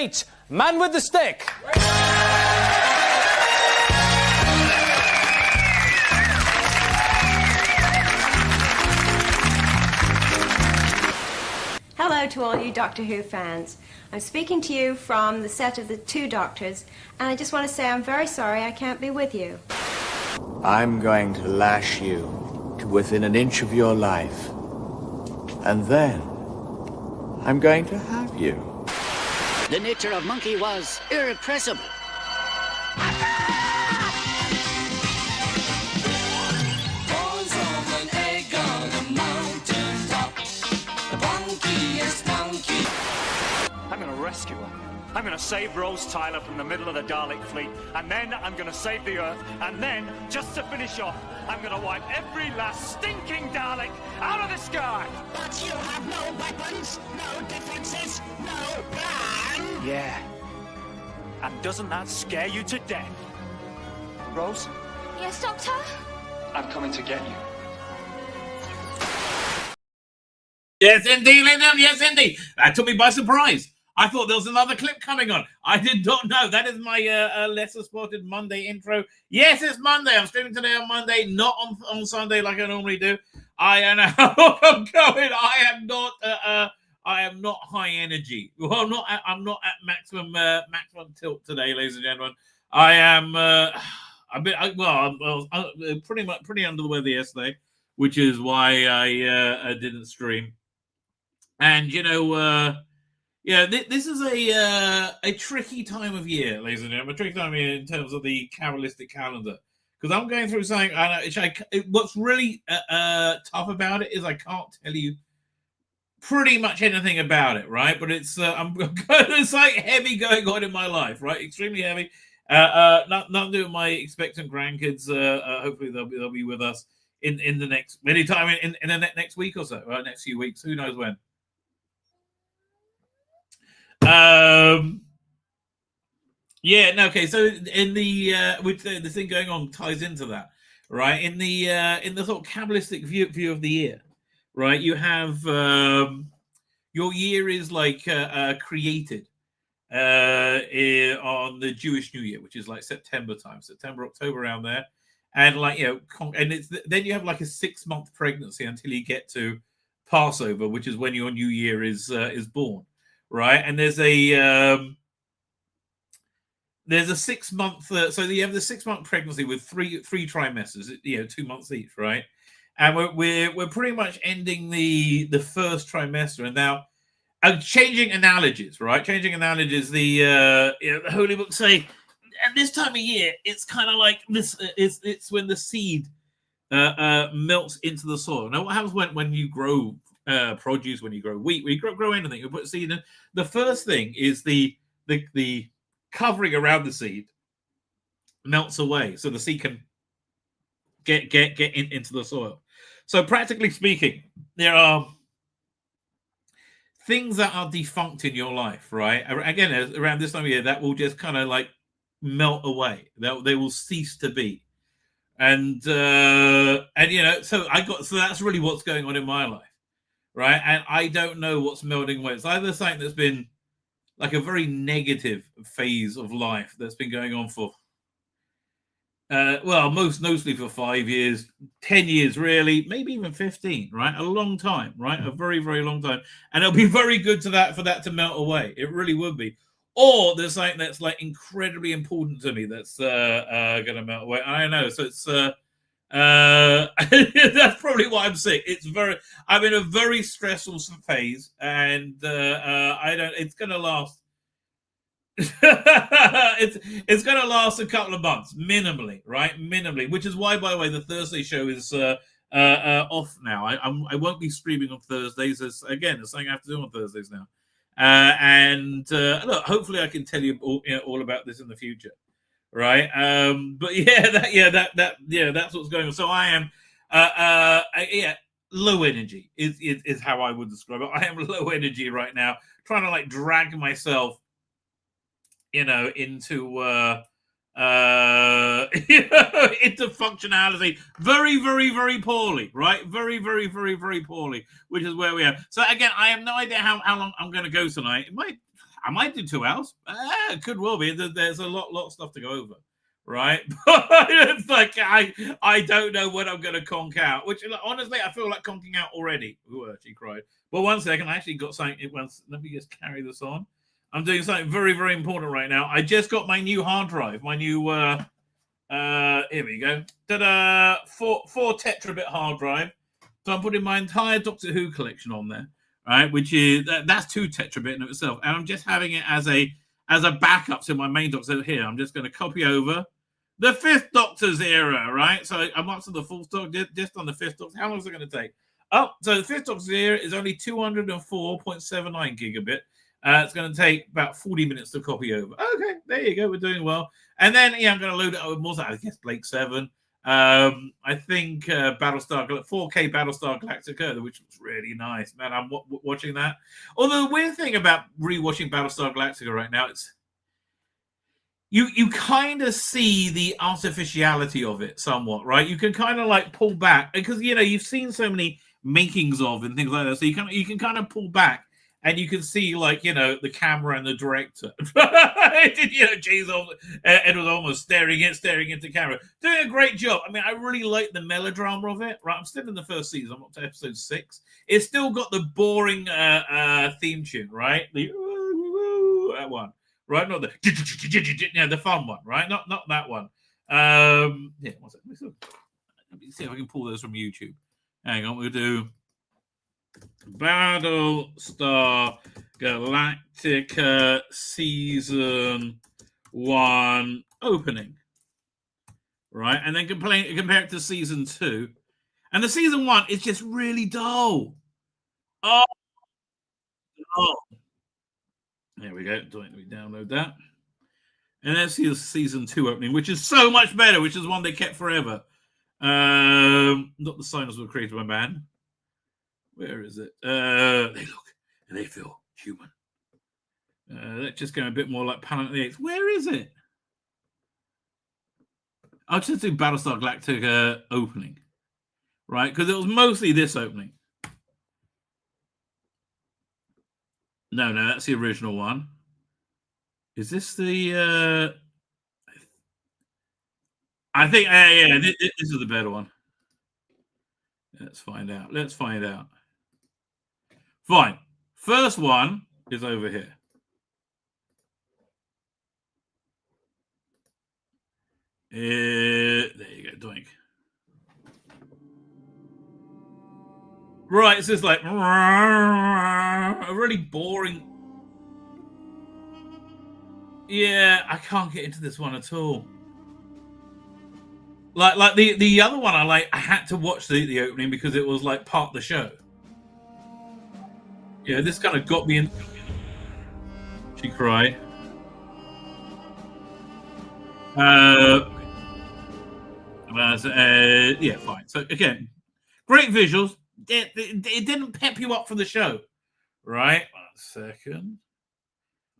8, Man with the Stick. Hello to all you Doctor Who fans. I'm speaking to you from the set of The Two Doctors, and I just want to say I'm very sorry I can't be with you. I'm going to lash you to within an inch of your life. And then, I'm going to have you. The nature of Monkey was irrepressible. I'm going to rescue her. I'm going to save Rose Tyler from the middle of the Dalek fleet, and then I'm going to save the Earth, and then, just to finish off, I'm going to wipe every last stinking Dalek out of the sky! But you have no weapons, no defenses, no plan! Yeah. And doesn't that scare you to death? Rose? Yes, Doctor? I'm coming to get you. Yes, indeed, Lyndon. Yes, indeed. That took me by surprise. I thought there was another clip coming on. I did not know. That is my lesser spotted Monday intro. Yes, it's Monday. I'm streaming today on Monday, not on Sunday like I normally do. I know how I'm going. I am not high energy. Well, I'm not at maximum tilt today, ladies and gentlemen. I am I was pretty under the weather yesterday, which is why I didn't stream. And this is a tricky time of year, ladies and gentlemen. A tricky time of year in terms of the Kabbalistic calendar, because I'm going through something. What's really tough about it is I can't tell you pretty much anything about it, right? But it's it's like heavy going on in my life, right? Extremely heavy. Not doing my expectant grandkids. Hopefully they'll be with us in the next anytime in the next week or so, right? Next few weeks, who knows when. So in the with the thing going on ties into that, right? In the sort of Kabbalistic view of the year, right? You have your year is like created on the Jewish New Year, which is like September, October, around there, and and it's then you have like a 6-month pregnancy until you get to Passover, which is when your new year is born. Right, and there's a 6-month. So you have the 6-month pregnancy with three trimesters, 2 months each, right? And we're pretty much ending the first trimester, and now changing analogies, right? Changing analogies. The Holy Books say at this time of year, it's kind of like this. It's when the seed melts into the soil. Now, what happens when you grow produce, when you grow wheat, when you grow anything, you put seed in? The first thing is the covering around the seed melts away, so the seed can get into the soil. So practically speaking, there are things that are defunct in your life, right? Again, around this time of year, that will just kind of like melt away. They will cease to be. And so that's really what's going on in my life. Right, and I don't know what's melting away. It's either something that's been like a very negative phase of life that's been going on for, mostly for 5 years, 10 years, really, maybe even 15. Right, a long time. Right, a very, very long time, and it'll be very good for that to melt away. It really would be. Or there's something that's like incredibly important to me that's going to melt away. I don't know. So it's. That's probably why I'm sick. I'm in a very stressful phase, and it's gonna last. it's gonna last a couple of months, minimally, right? Minimally, which is why, by the way, the Thursday show is off now. I won't be streaming on Thursdays. There's something I have to do on Thursdays now. Look, hopefully I can tell you all about this in the future. Right, but that's what's going on. So I am, low energy is how I would describe it. I am low energy right now, trying to like drag myself, into into functionality very, very, very poorly, right? Very, very, very, very poorly, which is where we are. So again, I have no idea how long I'm going to go tonight. I might do 2 hours. It could well be. There's a lot of stuff to go over, right? But it's like I don't know what I'm going to conk out. Which honestly, I feel like conking out already. Ooh, she cried. But 1 second, I actually got something. Let me just carry this on. I'm doing something very, very important right now. I just got my new hard drive. My new here we go. Ta-da! 4 tetrabit hard drive. So I'm putting my entire Doctor Who collection on there, right? Which is that's 2 tetrabit in itself, and I'm just having it as a backup to my main Doctor. Here, I'm just going to copy over the 5th Doctor's era, right? So I'm up to the full stock, just on the 5th Doctor. How long is it going to take? Oh, so the 5th Doctor's era is only 204.79 gigabit. It's going to take about 40 minutes to copy over. Okay, there you go. We're doing well. And then, I'm going to load it up with more. I guess Blake 7. I think 4K Battlestar Galactica, which was really nice. Man, I'm watching that. Although the weird thing about rewatching Battlestar Galactica right now, it's you kind of see the artificiality of it somewhat, right? You can kind of like pull back because you've seen so many makings of and things like that, so you can kind of pull back. And you can see, the camera and the director. Ed was almost staring into camera. Doing a great job. I mean, I really like the melodrama of it. Right, I'm still in the 1st season. I'm up to episode 6. It's still got the boring theme tune, right? That one. Right? Not the fun one, right? Not that one. Yeah, what's it? Let me see if I can pull those from YouTube. Hang on, we'll do Battlestar Galactica Season 1 opening. Right? And then compare it to Season 2. And the Season 1 is just really dull. Oh. There we go. Let me download that. And let's see the Season 2 opening, which is so much better, which is one they kept forever. Not the signals were created by man. Where is it? They look and they feel human. Let's just go a bit more like Planet of the Apes. Where is it? I'll just do Battlestar Galactica opening, right? Because it was mostly this opening. No, that's the original one. Is this the? I think, this is the better one. Let's find out. Fine. First one is over here. There you go, doink. Right, it's just like a really boring. Yeah, I can't get into this one at all. Like the other one, I had to watch the opening because it was like part of the show. Yeah, this kind of got me in. She cried. Yeah, fine. So again, great visuals. It didn't pep you up for the show, right? 1 second.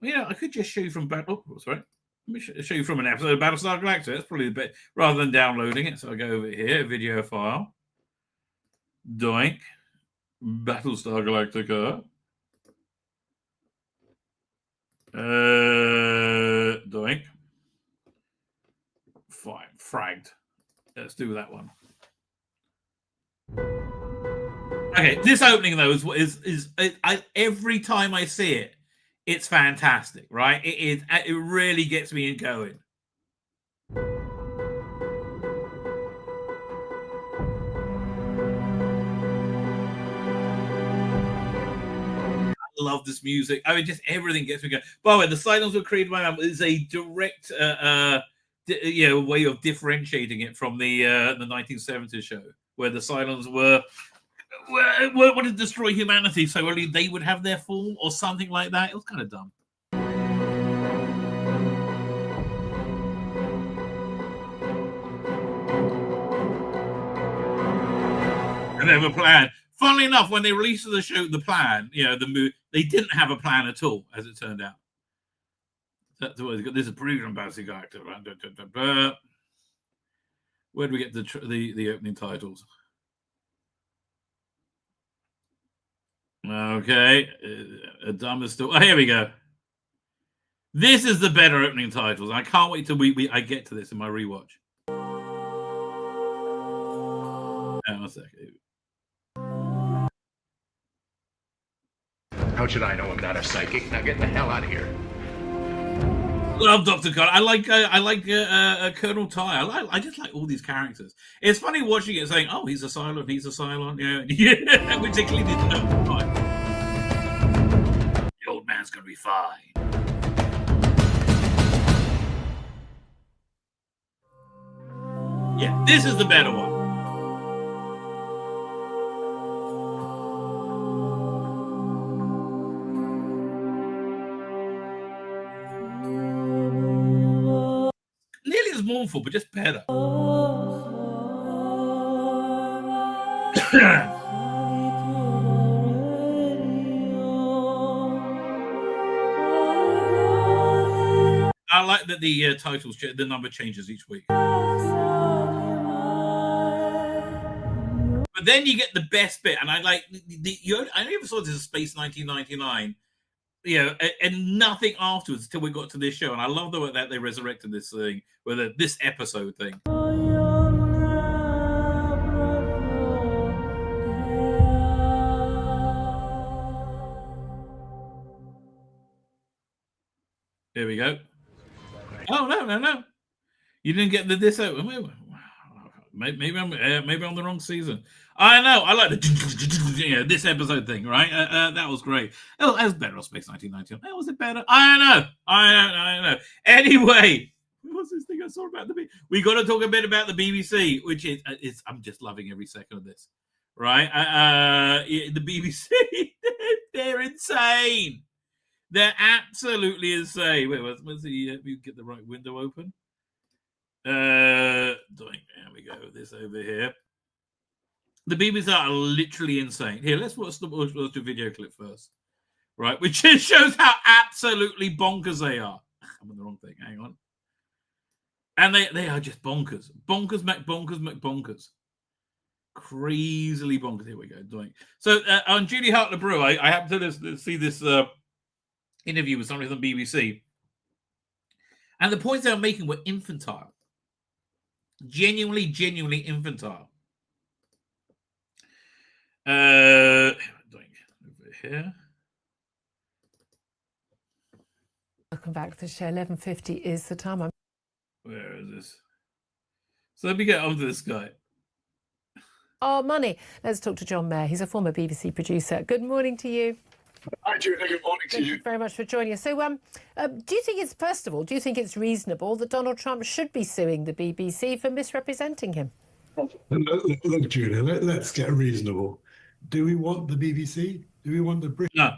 Yeah, I could just show you from Battle. Oh, sorry. Let me show you from an episode of Battlestar Galactica. That's probably the bit rather than downloading it. So I go over here, video file. Doink. Battlestar Galactica. Doink. Fine. Fragged. Let's do that one. Okay, this opening though is every time I see it, it's fantastic, right? It really gets me going. I love this music. I mean, just everything gets me going. By the way, the silence were created by man is a direct way of differentiating it from the 1970s show, where the Cylons were wanted to destroy humanity, so only they would have their form or something like that. It was kind of dumb. And they have a plan. Funnily enough, when they released the show, the plan, the movie, they didn't have a plan at all, as it turned out. That's what they got. This is a program bouncing character. Where do we get the opening titles? Okay, Adam is still. Oh, here we go. This is the better opening titles. I can't wait till I get to this in my rewatch. Hang on a second. How should I know I'm not a psychic? Now get the hell out of here. Love Dr. Karney. I like Colonel Ty. I just like all these characters. It's funny watching it saying, "Oh, he's a Cylon. He's a Cylon." Yeah, which they clearly didn't know at the time. The old man's gonna be fine. Yeah, this is the better one. Nearly as mournful, but just better. I like that the titles, the number changes each week. But then you get the best bit, and I like I never saw this as Space 1999. And nothing afterwards until we got to this show. And I love the way that they resurrected this thing, with this episode thing. Here we go. Oh, no. You didn't get this out. Maybe I'm the wrong season. I know. I like the this episode thing, right? That was great. Oh, that was better on Space 1999. Was it better? I don't know. Anyway, what's this thing I saw about the BBC? We got to talk a bit about the BBC, which is I'm just loving every second of this, right? The BBC, they're insane. They're absolutely insane. Wait, what's the? We get the right window open. There we go. This over here. The BBC are literally insane. Here, let's watch the video clip first, right? Which shows how absolutely bonkers they are. I'm on the wrong thing. Hang on. And they are just bonkers. Bonkers. Crazily bonkers. Here we go. So on Judy Hartler-Brewer, I happened to see this interview with somebody from the BBC. And the points they were making were infantile. Genuinely infantile. Over here. Welcome back to the show. 11:50 is the time. Where is this? So let me get on to this guy. Oh, money. Let's talk to John Mayer. He's a former BBC producer. Good morning to you. Hi, Julia. Good morning to you. Thank you very much for joining us. So, do you think it's reasonable that Donald Trump should be suing the BBC for misrepresenting him? Look, Julia, let's get reasonable. Do we want the BBC? Do we want the British? No.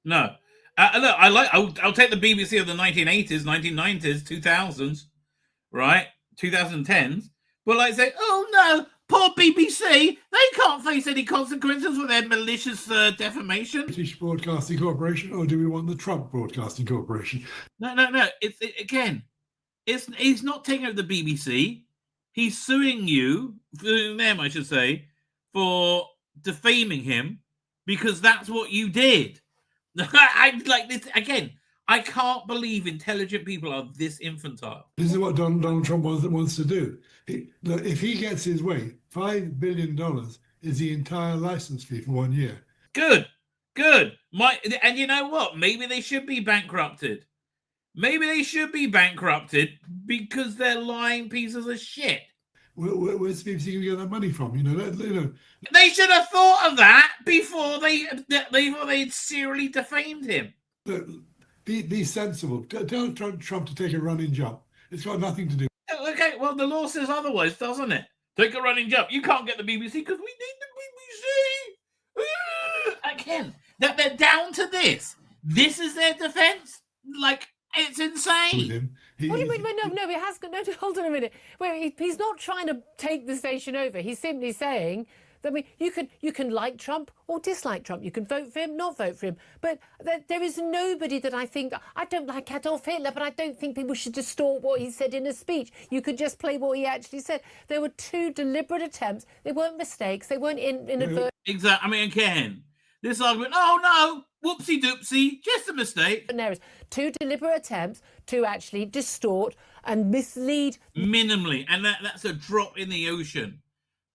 Look, I'll take the BBC of the 1980s, 1990s, 2000s, right? 2010s. But like say, oh no, poor BBC, they can't face any consequences for their malicious defamation. British Broadcasting Corporation, or do we want the Trump Broadcasting Corporation? No. He's not taking over the BBC. He's suing them, I should say, for defaming him because that's what you did. I like this again. I can't believe intelligent people are this infantile. This is what Donald Trump wants to do. If he gets his way, $5 billion is the entire license fee for 1 year. Good. And you know what? Maybe they should be bankrupted. Because they're lying pieces of shit. Where's the BBC going to get that money from? They should have thought of that before they serially defamed him. Be sensible. Tell Trump to take a running jump. It's got nothing to do. Okay, well, the law says otherwise, doesn't it? Take a running jump. You can't get the BBC because we need the BBC. Again, that they're down to this. This is their defense. Like, it's insane. What do you mean? No, he has got no. Hold on a minute. Wait, he's not trying to take the station over. He's simply saying that you can like Trump or dislike Trump. You can vote for him, not vote for him. But there is nobody that I don't like Adolf Hitler, but I don't think people should distort what he said in a speech. You could just play what he actually said. There were two deliberate attempts. They weren't mistakes. They weren't inadvertent. Exactly. I mean, again, this argument. Oh Whoopsie doopsie, just a mistake. Errors. 2 deliberate attempts to actually distort and mislead. Minimally, and that's a drop in the ocean.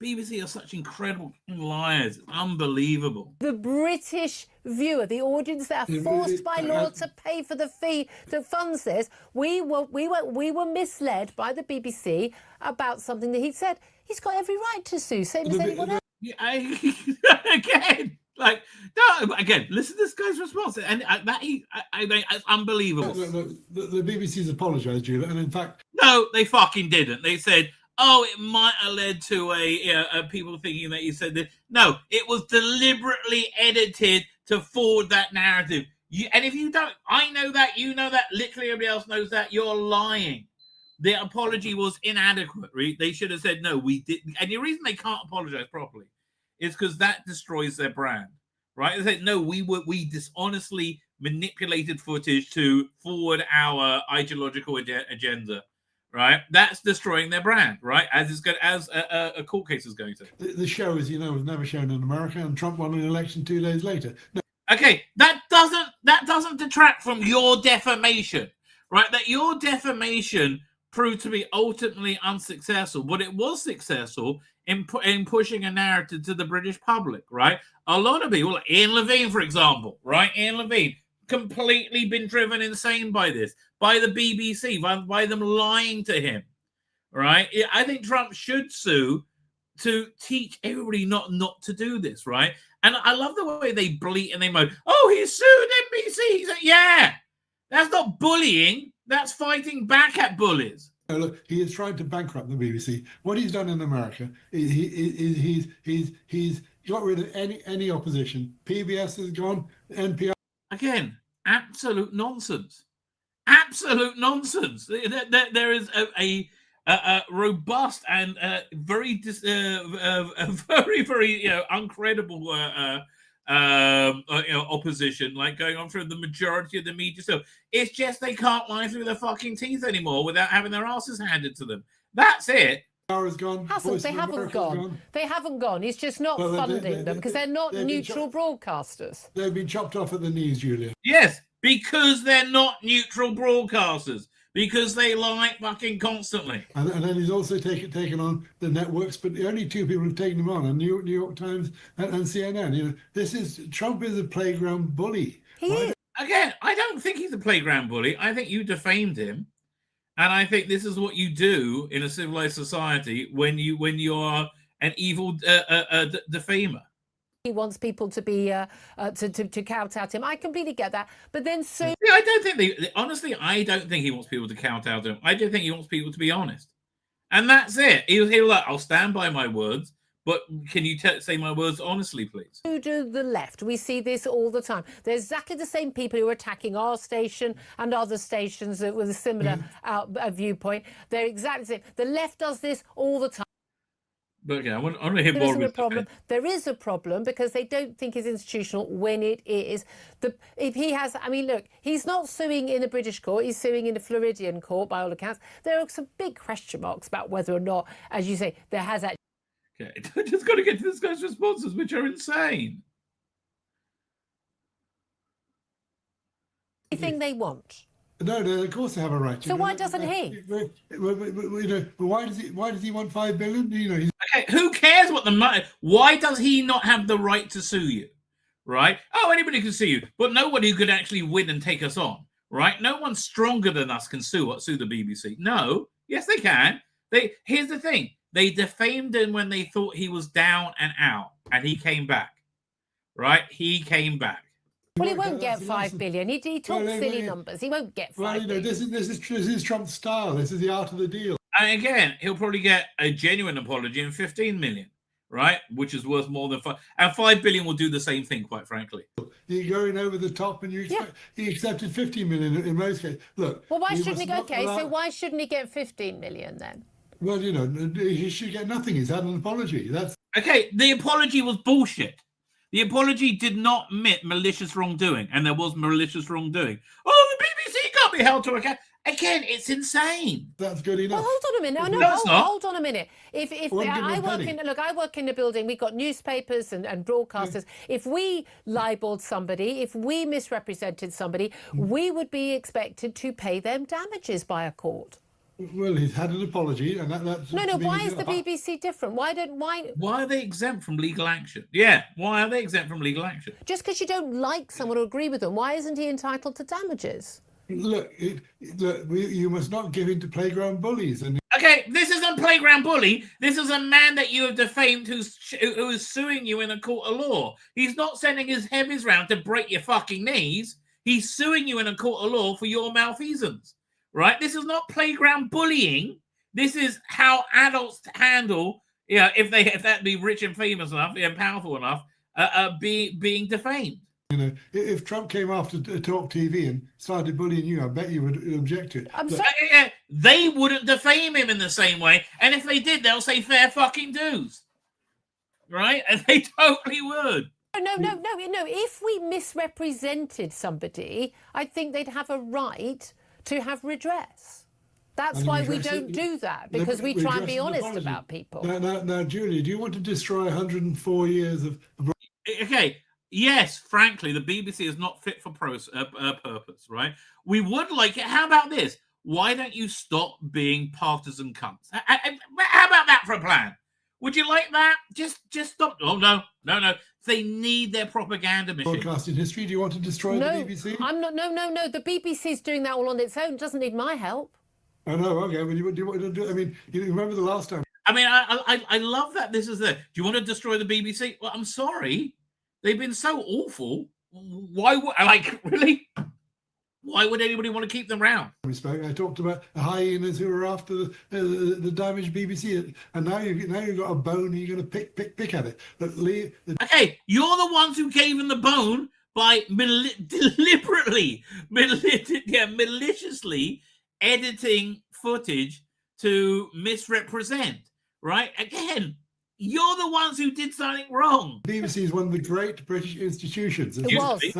BBC are such incredible liars. It's unbelievable. The British viewer, the audience that are forced by law to pay for the fee that funds this, we were misled by the BBC about something that he said. He's got every right to sue, same as anyone else. Again, like, no, again, listen to this guy's response, and it's unbelievable. The BBC's apologised, Julia, and in fact, no, they fucking didn't. They said, "Oh, it might have led to a people thinking that you said this." No, it was deliberately edited to forward that narrative. And if you don't, I know that, you know that, literally everybody else knows that. You're lying. The apology was inadequate. They should have said, "No, we didn't." And the reason they can't apologise properly is because that destroys their brand, right? They said, "No, we dishonestly manipulated footage to forward our ideological agenda." Right, that's destroying their brand, right? As it's good as a court case is going to. The show, as you know, was never shown in America, and Trump won an election 2 days later. No. Okay, that doesn't detract from your defamation, right? That your defamation proved to be ultimately unsuccessful, but it was successful in pushing a narrative to the British public, right? A lot of people, like Ian Levine, for example, right? Ian Levine, completely been driven insane by this, by the BBC, by them lying to him, right? I think Trump should sue to teach everybody not to do this, right? And I love the way they bleat and they moan, "Oh, he sued NBC." He's like, yeah, that's not bullying. That's fighting back at bullies. No, look, he is trying to bankrupt the BBC. What he's done in America is he's got rid of any opposition. PBS is gone. NPR. Again, absolute nonsense. Absolute nonsense. There is a robust and very uncredible opposition, like going on through the majority of the media stuff. It's just they can't lie through their fucking teeth anymore without having their asses handed to them. That's it. Gone. They haven't gone. They haven't gone. He's just not funding them because they're not neutral broadcasters. They've been chopped off at the knees, Julia. Yes, because they're not neutral broadcasters. Because they lie fucking constantly. And then he's also taken on the networks, but the only 2 people who've taken him on are New York Times and CNN. You know, Trump is a playground bully. He is. Again, I don't think he's a playground bully. I think you defamed him. And I think this is what you do in a civilized society when you are an evil defamer. He wants people to be to kowtow to him. I completely get that, but then so yeah, I don't think honestly, I don't think he wants people to kowtow to him. I do think he wants people to be honest, and that's it. He'll like, "I'll stand by my words, but can you say my words honestly, please?" Who do the left? We see this all the time. They're exactly the same people who are attacking our station and other stations with a similar viewpoint. They're exactly the same. The left does this all the time. But okay, I want to hear more. There is a problem because they don't think it's institutional when it is. If he has, I mean, look, he's not suing in a British court. He's suing in a Floridian court, by all accounts. There are some big question marks about whether or not, as you say, there has actually. Okay, I just got to get to this guy's responses, which are insane. Anything they want. No, of course they have a right to. So why doesn't he? Why does he want $5 billion? You know, okay, who cares what the money? Why does he not have the right to sue you? Right? Oh, anybody can sue you, but nobody who could actually win and take us on. Right? No one stronger than us can sue the BBC. No, yes they can. Here's the thing: they defamed him when they thought he was down and out, and he came back. Right? He came back. Well, he won't get $5 billion. He talks silly numbers. He won't get $5 billion. This is Trump's style. This is the art of the deal. And again, he'll probably get a genuine apology and 15 million, right? Which is worth more than 5. And 5 billion will do the same thing, quite frankly. You're going over the top, and he accepted 15 million in most cases. Look. Well, why shouldn't he? Okay, so why shouldn't he get 15 million then? Well, you know, he should get nothing. He's had an apology. That's okay. The apology was bullshit. The apology did not admit malicious wrongdoing, and there was malicious wrongdoing. Oh, the BBC can't be held to account. Again, it's insane. That's good enough. Well, hold on a minute. No, it's not. Hold on a minute. If I work in a building, we've got newspapers and broadcasters. If we libeled somebody, if we misrepresented somebody, we would be expected to pay them damages by a court. Well, he's had an apology, and that's No. Why is the BBC different? Why are they exempt from legal action? Yeah, why are they exempt from legal action? Just because you don't like someone or agree with them, why isn't he entitled to damages? Look, you must not give in to playground bullies. And okay, this isn't playground bully. This is a man that you have defamed who is suing you in a court of law. He's not sending his heavies round to break your fucking knees. He's suing you in a court of law for your malfeasance. Right? This is not playground bullying. This is how adults handle, if that be rich and famous enough and powerful enough, being defamed. If Trump came after Talk TV and started bullying you, I bet you would object to it. I'm sorry. They wouldn't defame him in the same way, and if they did, they'll say fair fucking dues. Right? And they totally would. No. If we misrepresented somebody, I think they'd have a right to have redress. That's why we don't do that, because we try and be honest about people. Now, Julia, do you want to destroy 104 years of... Okay, yes, frankly, the BBC is not fit for purpose, right? We would like it. How about this? Why don't you stop being partisan cunts? How about that for a plan? Would you like that? Just stop. Oh, no. They need their propaganda machine. Broadcasting history, do you want to destroy the BBC? I'm not. No. The BBC's doing that all on its own. It doesn't need my help. I know. Okay. Well, do you want to do? I mean, you remember the last time? I mean, I love that this is there. Do you want to destroy the BBC? Well, I'm sorry. They've been so awful. Why would really? Why would anybody want to keep them around? I talked about the hyenas who were after the damaged BBC, and now you've got a bone. And you're going to pick at it. Okay, you're the ones who gave him the bone by deliberately, maliciously editing footage to misrepresent. Right? Again, you're the ones who did something wrong. BBC is one of the great British institutions. It was. It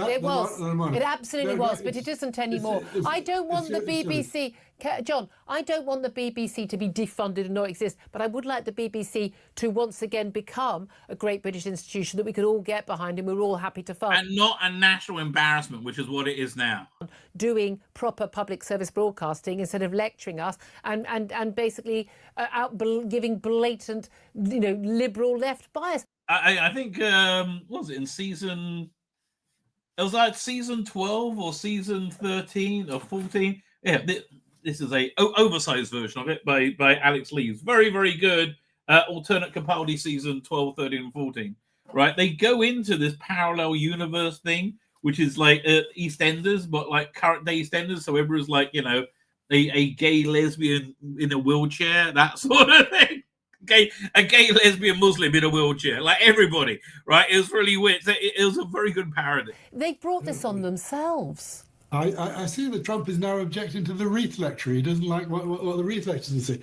absolutely was, but it isn't anymore. I don't want the BBC... John, I don't want the BBC to be defunded and not exist, but I would like the BBC to once again become a great British institution that we could all get behind and we're all happy to fund. And not a national embarrassment, which is what it is now. Doing proper public service broadcasting instead of lecturing us and basically giving blatant, liberal left bias. I think, what was it, in season... It was like season 12 or season 13 or 14. Yeah, this is a oversized version of it by Alex Lees. Very, very good alternate Capaldi season 12, 13, and 14. Right? They go into this parallel universe thing, which is like EastEnders, but like current day EastEnders. So everyone's like, a gay lesbian in a wheelchair, that sort of thing. A gay lesbian Muslim in a wheelchair, like everybody, right? It was really weird. It was a very good parody. They brought this on themselves. I see that Trump is now objecting to the Reith lecture. He doesn't like what the Reith lectures say.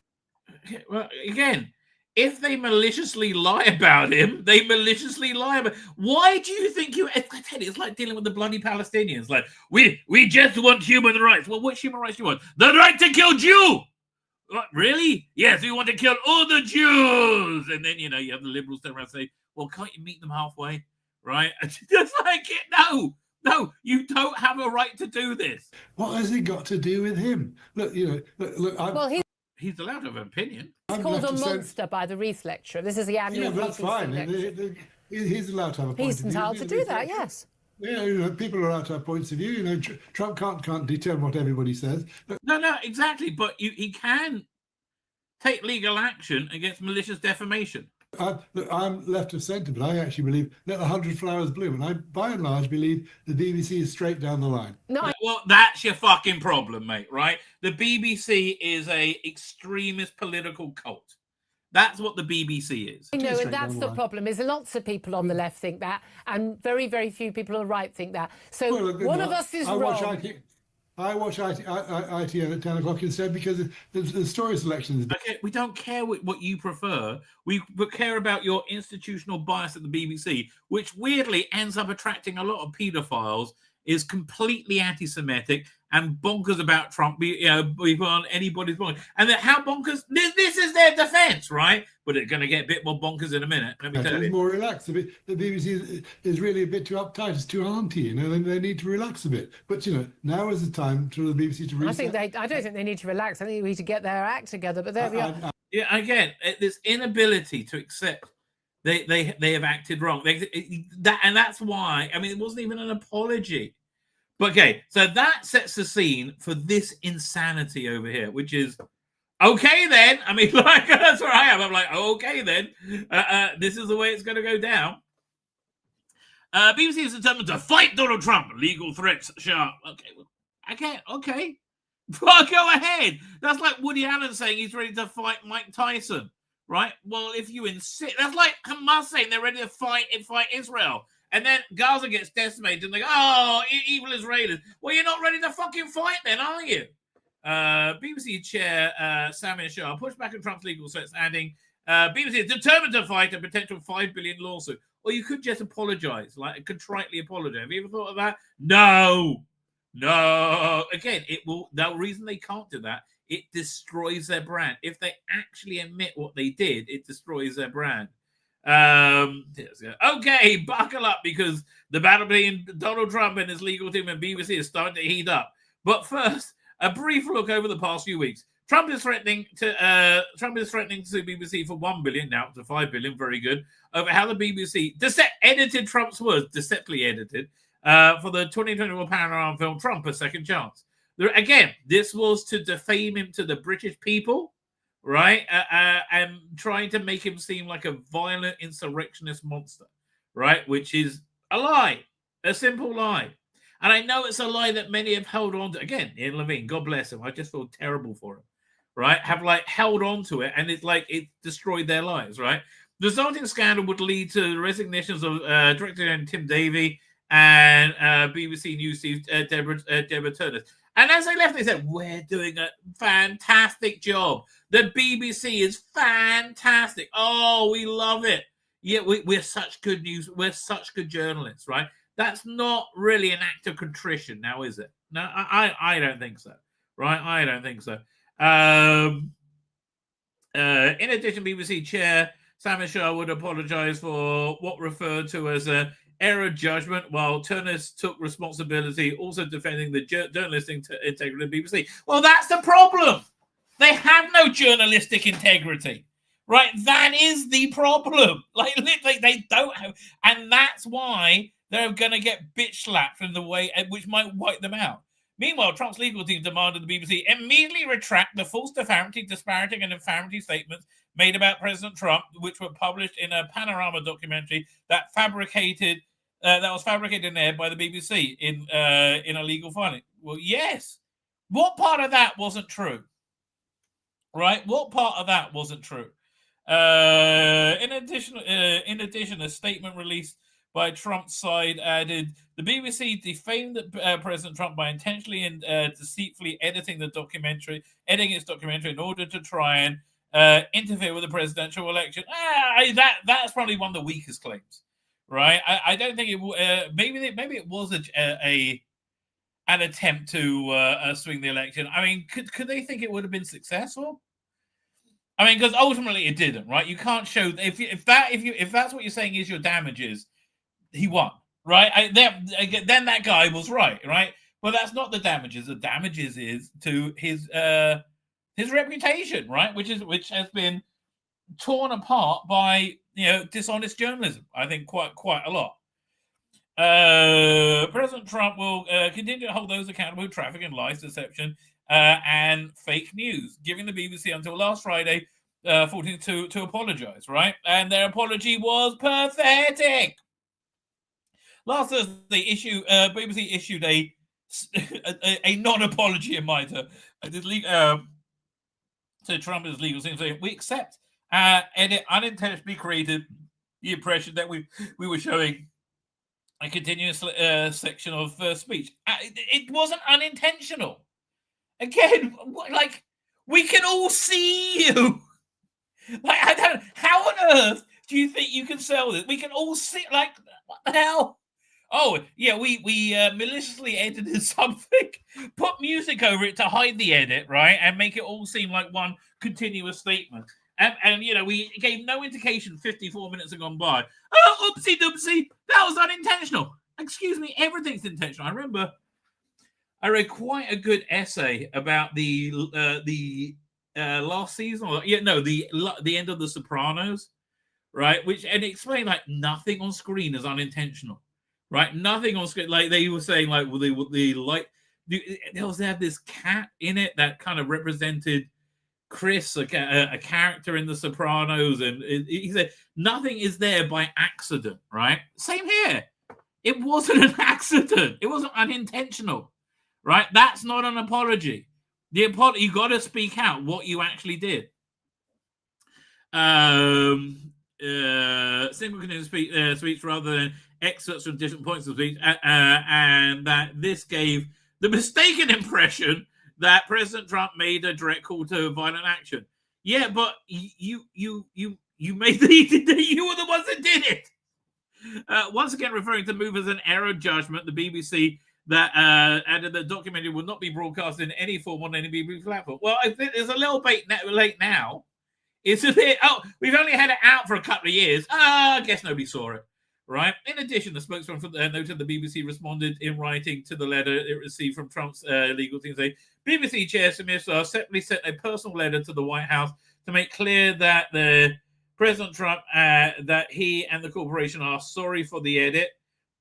Well, again, if they maliciously lie about him, they maliciously lie about. Why do you think you? I tell you, it's like dealing with the bloody Palestinians. Like we just want human rights. Well, which human rights do you want? The right to kill Jew. What, really? Yes, we want to kill all the Jews. And then you have the liberals turn around and say, "Well, can't you meet them halfway?" Right? Just like it. No, you don't have a right to do this. What has it got to do with him? Look, Well, he's allowed to have an opinion. He's called a monster by the Reith lecturer. This is the annual. Yeah, that's fine. He's allowed to have a point of view. He's entitled to do that. Yes. Yeah, people are allowed to have points of view. Trump can't determine what everybody says. But... No, exactly. But he can take legal action against malicious defamation. I'm left of centre, but I actually believe let the 100 flowers bloom. And I, by and large, believe the BBC is straight down the line. No, well, that's your fucking problem, mate, right? The BBC is a extremist political cult. That's what the BBC is. I know, and that's the problem, is lots of people on the left think that, and very, very few people on the right think that. So one of us is wrong. I watch ITN at 10 o'clock instead because the story selection is... Okay, we don't care what you prefer. We care about your institutional bias at the BBC, which weirdly ends up attracting a lot of paedophiles is completely anti-Semitic and bonkers about Trump, on anybody's bonkers. And then how bonkers? This is their defense, right? But it's going to get a bit more bonkers in a minute. Let me tell It's you. more relaxed. The BBC is really a bit too uptight. It's too aunty. They need to relax a bit. But now is the time for the BBC to reset. I don't think they need to relax. I think they need to get their act together. But there we are. Yeah, again, this inability to accept they have acted wrong. And that's why. I mean, it wasn't even an apology. But okay, so that sets the scene for this insanity over here, which is okay then. I mean, like, that's where I am. I'm like, okay then. This is the way it's going to go down. BBC is determined to fight Donald Trump. Legal threats sharp. Okay. Well, go ahead. That's like Woody Allen saying he's ready to fight Mike Tyson, right? Well, if you insist, that's like Hamas saying they're ready to fight Israel. And then Gaza gets decimated and they go, oh, evil Israelis. Well, you're not ready to fucking fight then, are you? BBC chair Samir Shah pushed back on Trump's legal threats, adding, BBC is determined to fight a potential $5 billion lawsuit. Or you could just apologize, like contritely apologize. Have you ever thought of that? No. Again, the reason they can't do that, it destroys their brand. If they actually admit what they did, it destroys their brand. Okay, buckle up because the battle between Donald Trump and his legal team and BBC is starting to heat up. But first, a brief look over the past few weeks. Trump is threatening to sue BBC for $1 billion, now up to $5 billion, very good, over how the BBC edited Trump's words, deceptively edited, for the 2021 panorama film Trump: A Second Chance. Again, this was to defame him to the British people, right? And trying to make him seem like a violent insurrectionist monster, right? Which is a lie, a simple lie. And I know it's a lie that many have held on to. Again, Ian Levine, God bless him. I just feel terrible for him, right? Have held on to it, and it's like it destroyed their lives, right? The resulting scandal would lead to the resignations of Director Tim Davie and BBC News chief Deborah Turner. And as they left, they said, we're doing a fantastic job. The BBC is fantastic. Oh, we love it. Yeah, we're such good news. We're such good journalists, right? That's not really an act of contrition now, is it? No, I don't think so, right? I don't think so. In addition, BBC chair Samir Shah would apologize for what referred to as a error judgment, while Turner took responsibility, also defending the journalistic integrity of the BBC. Well, that's the problem. They have no journalistic integrity, right? That is the problem. Like, literally, they don't have, and that's why they're going to get bitch slapped in the way which might wipe them out. Meanwhile, Trump's legal team demanded the BBC immediately retract the false disparaging and infamatory statements made about President Trump, which were published in a Panorama documentary that was fabricated and aired by the BBC in a legal filing. Well, yes. What part of that wasn't true? Right? What part of that wasn't true? In addition, a statement released by Trump's side added, the BBC defamed President Trump by intentionally and deceitfully editing its documentary in order to try and interfere with the presidential election. That's probably one of the weakest claims, right? I don't think it. Maybe it was an attempt to swing the election. I mean, could they think it would have been successful? I mean, because ultimately it didn't, right? You can't show if that's what you're saying is your damages. He won, right? Then that guy was right? But that's not the damages. The damages is to his reputation, right? Which has been torn apart by dishonest journalism. I think quite a lot. President Trump will continue to hold those accountable for traffic and lies, deception, and fake news, giving the BBC until last Friday, 14th, to apologize, right? And their apology was pathetic. Last Thursday, BBC issued a non-apology in my term. So Trump is legal team saying we accept edit unintentionally created the impression that we were showing a continuous section of speech. It wasn't unintentional. Again, like, we can all see you. Like, how on earth do you think you can sell this? We can all see, like, what the hell? Oh, yeah, we maliciously edited something, put music over it to hide the edit, right? And make it all seem like one continuous statement. And you know, we gave no indication 54 minutes have gone by. Oh, oopsie doopsie, that was unintentional. Excuse me, everything's intentional. I read quite a good essay about the last season, the end of The Sopranos, right? Which and explained like nothing on screen is unintentional, right? Nothing on screen. Like they were saying, like well, they like they also had this cat in it that kind of represented Chris, a character in The Sopranos, and he said nothing is there by accident, right? Same here. It wasn't an accident. It wasn't unintentional, right? That's not an apology. You got to speak out what you actually did. Single continuous speech rather than excerpts from different points of speech, and that this gave the mistaken impression that President Trump made a direct call to violent action. Yeah, but you made you were the ones that did it. Once again, referring to move as an error judgment, the BBC that added the documentary will not be broadcast in any form on any BBC platform. Well, I think it's a little bit late now. It's a bit. Oh, we've only had it out for a couple of years. I guess nobody saw it, right? In addition, the spokesman noted the BBC responded in writing to the letter it received from Trump's legal team. Saying BBC Chair Smith separately sent a personal letter to the White House to make clear that the President Trump that he and the corporation are sorry for the edit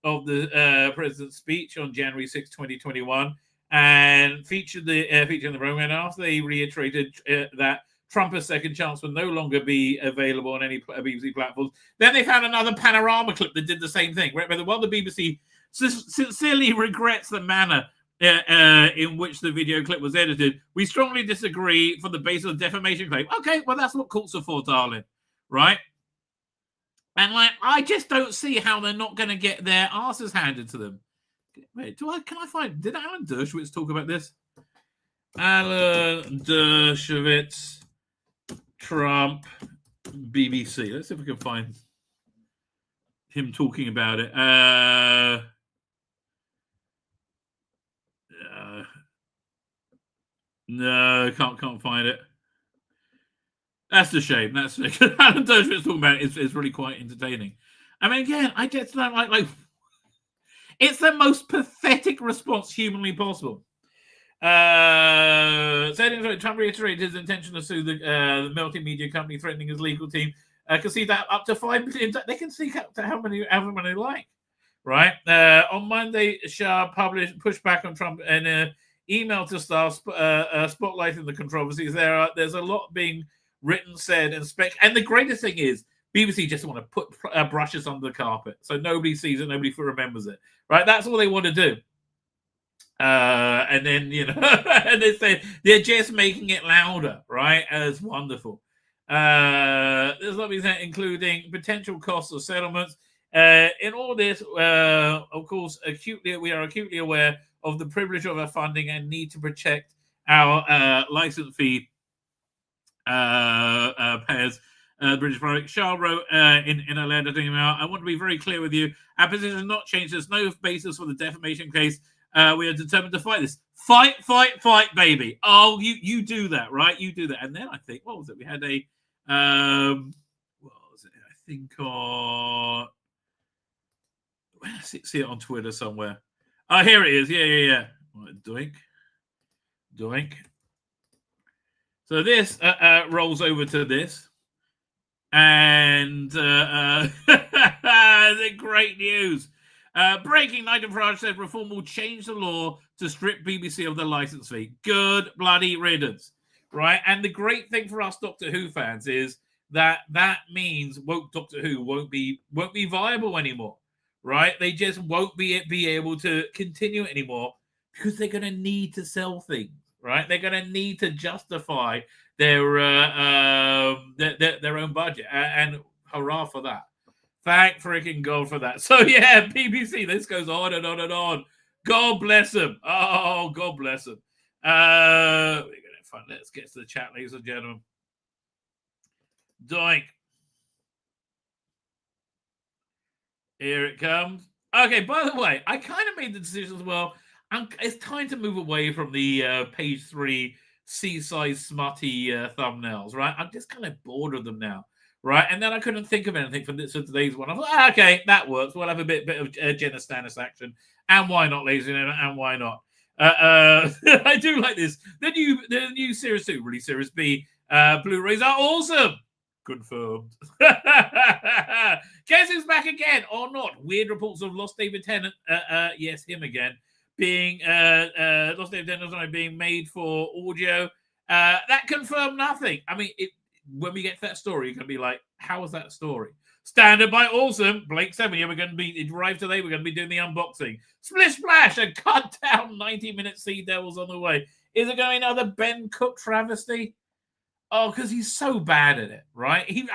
of the president's speech on January 6, 2021, and featuring the program. After they reiterated that Trump's second chance will no longer be available on any BBC platforms. Then they found another panorama clip that did the same thing. While the BBC sincerely regrets the manner in which the video clip was edited, we strongly disagree for the basis of defamation claim. Okay, well, that's what courts are for, darling, right? And like, I just don't see how they're not going to get their asses handed to them. Wait, can I find? Did Alan Dershowitz talk about this? Alan Dershowitz. Trump, BBC. Let's see if we can find him talking about it. No, can't find it. That's a shame. That's Alan Dershowitz talking about it is really quite entertaining. I mean, again, I just don't like. It's the most pathetic response humanly possible. Trump reiterated his intention to sue the multimedia company, threatening his legal team. Can see that up to $5 billion. They can seek up to however many they like, right? On Monday, Shah pushed back on Trump in an email to staff, spotlighting the controversies. There's a lot being written, said, and and the greatest thing is BBC just want to put brushes under the carpet so nobody sees it, nobody remembers it, right? That's all they want to do. And then, you know, and they say they're just making it louder, right? It's wonderful. There's what we said, including potential costs of settlements. In all this, of course, we are acutely aware of the privilege of our funding and need to protect our license fee payers. British Public. Shah wrote in a letter to him, I want to be very clear with you. Our position has not changed. There's no basis for the defamation case. We are determined to fight this. Fight, baby. Oh, you do that, right? You do that. And then I think, what was it? We had a, what was it? I think on, where did I see it on Twitter somewhere? Oh, here it is. Yeah. Doink. So this rolls over to this. And the great news. Breaking, Nigel Farage said reform will change the law to strip BBC of the license fee. Good bloody riddance, right? And the great thing for us Doctor Who fans is that means woke Doctor Who won't be viable anymore, right? They just won't be able to continue anymore because they're going to need to sell things, right? They're going to need to justify their own budget, and hurrah for that. Thank freaking God for that. So yeah, BBC, this goes on and on and on. God bless them. Oh, God bless them. We're gonna have fun. Let's get to the chat, ladies and gentlemen. Doink. Here it comes. Okay, by the way, I kind of made the decision as well. It's time to move away from the page 3 seaside smutty thumbnails, right? I'm just kind of bored of them now, right? And then I couldn't think of anything for today's one. I thought, okay, that works. We'll have a bit of Jenna Stannis action. And why not, ladies and gentlemen? And why not? I do like this. The new Series 2, really Series B, Blu-rays are awesome. Confirmed. Guess who's back again or not? Weird reports of Lost David Tennant. Yes, him again. Being Lost David Tennant being made for audio. That confirmed nothing. I mean, when we get to that story, you're gonna be like, how was that story? Standard by awesome. Blake 7. Yeah, we're gonna be it arrived today. We're gonna be doing the unboxing. Splish splash, a cut down 90-minute Sea Devils on the way. Is it going to be another Ben Cook travesty? Oh, because he's so bad at it, right? He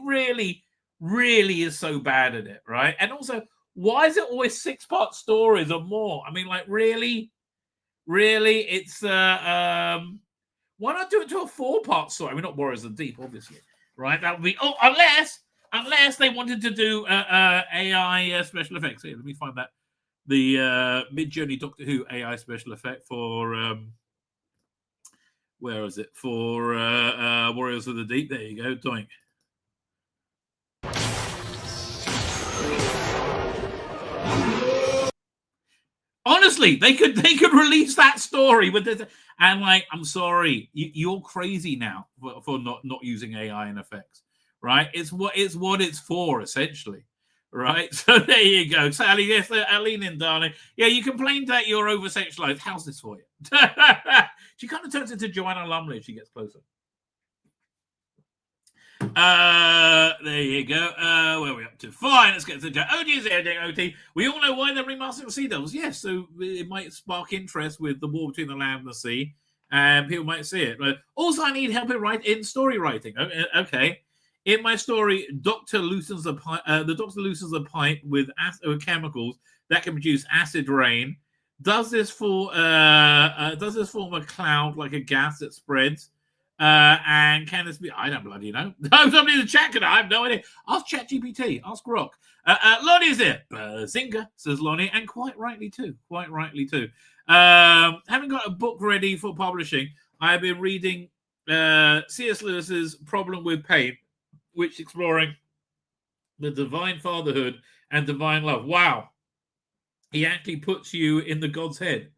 really, really is so bad at it, right? And also, why is it always 6-part stories or more? I mean, like, really? It's why not do it to a 4-part story? I mean, not Warriors of the Deep, obviously, right? That would be unless they wanted to do AI special effects. Here, let me find that the Mid-Journey Doctor Who AI special effect for. Where is it? For Warriors of the Deep. There you go. Doink. Honestly, they could release that story with this. And like, I'm sorry, you're crazy now for not using AI and effects, right? It's what it's for, essentially. Right, so there you go, Sally. Yes, Aline and darling. Yeah, you complained that you're over sexualized. How's this for you? She kind of turns into Joanna Lumley if she gets closer. There you go. Where are we up to? Fine, let's get to the OT. We all know why they're remastering Sea Devils. Yes, so it might spark interest with the war between the land and the sea, and people might see it. But also, I need help in story writing. Okay. In my story, the doctor loosens a pipe with chemicals that can produce acid rain. Does this form a cloud like a gas that spreads? And can this be? I don't bloody know. Somebody in the chat can. I have no idea. Ask ChatGPT. Ask Grok. Lonnie's here. Bazinga, says Lonnie, and quite rightly too. Having got a book ready for publishing, I have been reading C.S. Lewis's Problem with Pain, which exploring the divine fatherhood and divine love. Wow. He actually puts you in the God's head.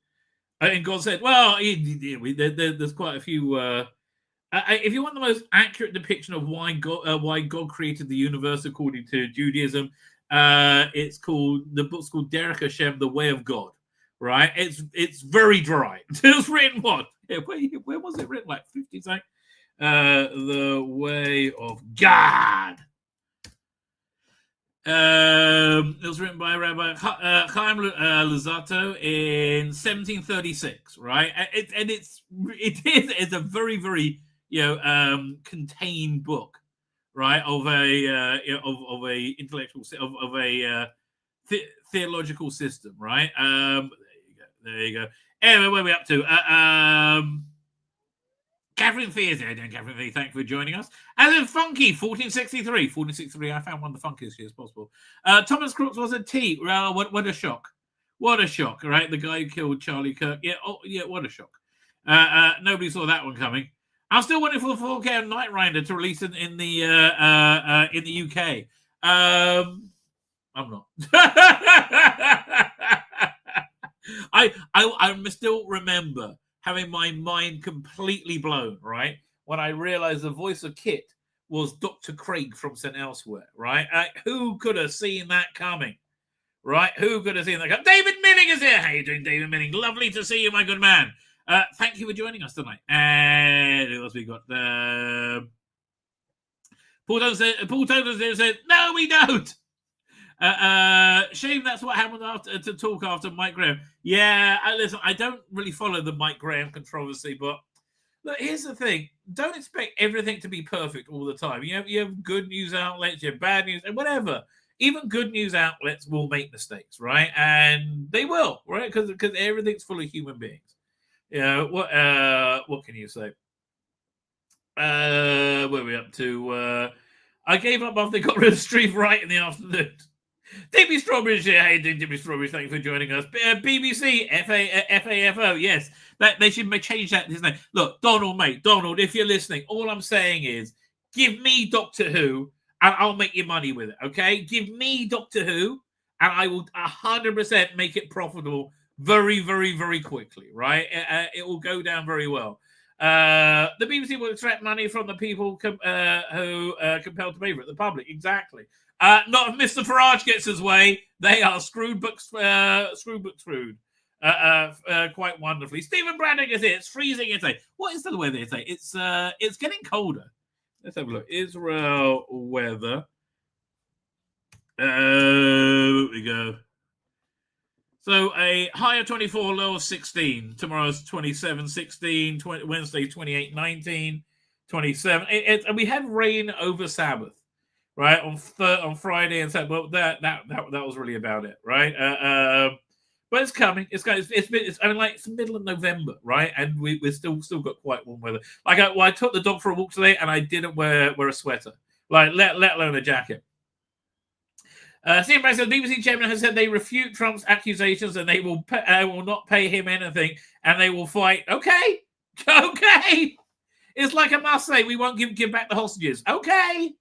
In God's head. Well, there's quite a few. If you want the most accurate depiction of why God created the universe according to Judaism, the book's called Derek Hashem, The Way of God. Right? It's very dry. It was written what? Where was it written? Like 50 seconds? The Way of God. It was written by Rabbi Chaim Luzzatto in 1736, right? It's a very, very contained book, right? Of a intellectual of a theological system, right? There you go. Anyway, where are we up to? Catherine Fee is there. Catherine Fee, thank you for joining us. As in Funky, 1463. I found one of the funkiest here as possible. Thomas Crooks was a T. What a shock. What a shock, right? The guy who killed Charlie Kirk. Yeah, what a shock. Nobody saw that one coming. I'm still waiting for the 4K Knight Rider to release in the UK. I'm not. I still remember having my mind completely blown, right? When I realized the voice of Kit was Dr. Craig from St. Elsewhere, right? Who could have seen that coming, right? Who could have seen that coming? David Milling is here. How you doing, David Milling? Lovely to see you, my good man. Thank you for joining us tonight. And who else we got? Paul Tones said, no, we don't. Shame that's what happened to talk after Mike Graham. Yeah, listen, I don't really follow the Mike Graham controversy, but look, here's the thing: don't expect everything to be perfect all the time. You have good news outlets, you have bad news, and whatever. Even good news outlets will make mistakes, right? And they will, right? Because everything's full of human beings. What can you say? Where are we up to? I gave up after they got rid of Steve Wright in the afternoon. Dippy Strawberries, hey, Dippy Strawberries, thank you for joining us. BBC, FAFO, yes. They should change that his name. Look, Donald, mate, Donald, if you're listening, all I'm saying is give me Doctor Who and I'll make you money with it, okay? Give me Doctor Who and I will 100% make it profitable very, very, very quickly, right? It will go down very well. The BBC will extract money from the people who compelled to pay for it, the public, exactly. Not if Mr. Farage gets his way. They are screwed quite wonderfully. Stephen Brannigan is here. It's freezing today. What is the weather today? It's getting colder. Let's have a look. Israel weather. Here we go. So a high of 24, low of 16. Tomorrow's 27, 16. Wednesday, 28, 19, 27. And we had rain over Sabbath. Right on Friday and Saturday. Well, that was really about it, right? But it's coming. It's the middle of November, right? And we're still got quite warm weather. Like I took the dog for a walk today, and I didn't wear a sweater, like let alone a jacket. Stephen Brown said the BBC chairman has said they refute Trump's accusations and they will not pay him anything, and they will fight. Okay. It's like a must say. We won't give back the hostages. Okay.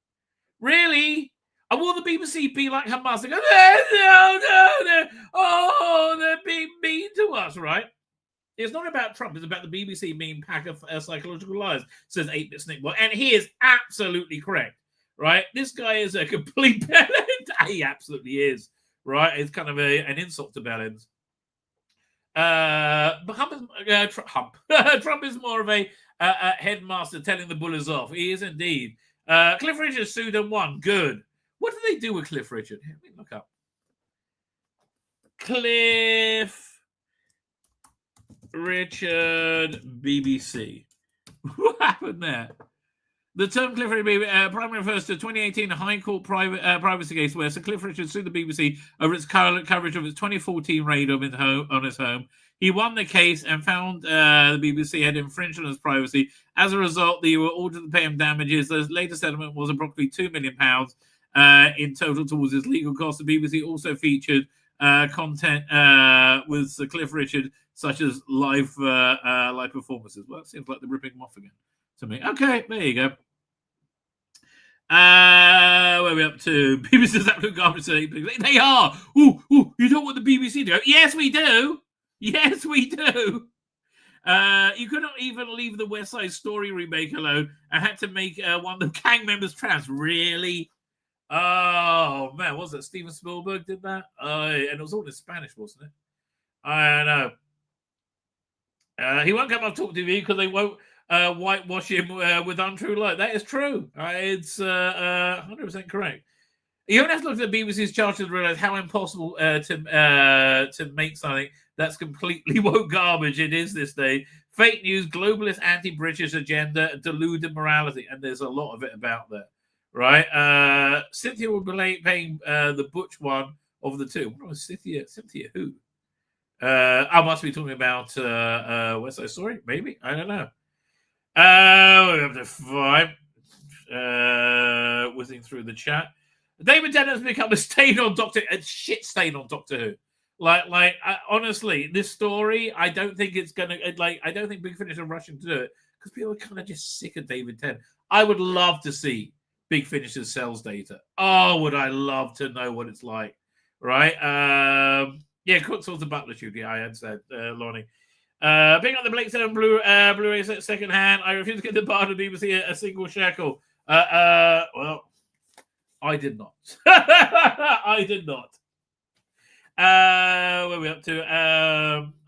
Really? And will the BBC be like Hamas? They go, no. Oh, they're being mean to us, right? It's not about Trump. It's about the BBC being pack of psychological lies, says 8-Bit Snickball. And he is absolutely correct, right? This guy is a complete pedant. He absolutely is, right? It's kind of an insult to bellends. But Trump is more of a headmaster telling the bullies off. He is indeed. Cliff Richard sued and won. Good. What do they do with Cliff Richard? Let me look up. Cliff Richard BBC. What happened there? The term Cliff Richard primarily refers to 2018 High Court privacy case where Sir Cliff Richard sued the BBC over its coverage of its 2014 raid on his home. He won the case and found the BBC had infringed on his privacy. As a result, they were ordered to pay him damages. The latest settlement was approximately £2 million in total towards his legal costs. The BBC also featured content with Sir Cliff Richard, such as live performances. Well, it seems like they're ripping him off again to me. Okay, there you go. Where are we up to? BBC's absolute garbage. They are. Ooh, you don't want the BBC to go? Yes, we do. Yes, we do. You couldn't even leave the West Side Story remake alone. I had to make one of the gang members trans. Really? Oh, man. Was it Steven Spielberg did that? And it was all in Spanish, wasn't it? I don't know. He won't come on Talk TV because they won't whitewash him with untrue light. That is true. It's 100% correct. You don't have to look at the BBC's charter to realize how impossible to make something that's completely woke garbage it is this day. Fake news, globalist, anti-British agenda, deluded morality, and there's a lot of it about that, right? Cynthia will be playing the butch one of the two. What was Cynthia who? I must be talking about West Side Story, maybe. I don't know. We have to find whizzing through the chat. David Tennant has become a shit stain on Doctor Who. Like, honestly, this story, I don't think it's gonna I don't think Big Finish are rushing to do it because people are kind of just sick of David Tennant. I would love to see Big Finish's sales data. Oh, would I love to know what it's like, right? Yeah, Cook saw the Butler shoot. Yeah, I had said, Lonnie. Being on the Blake 7 Blu-ray second hand, I refuse to get the bar of BBC a single shekel. Well, I did not. I did not. Where are we up to?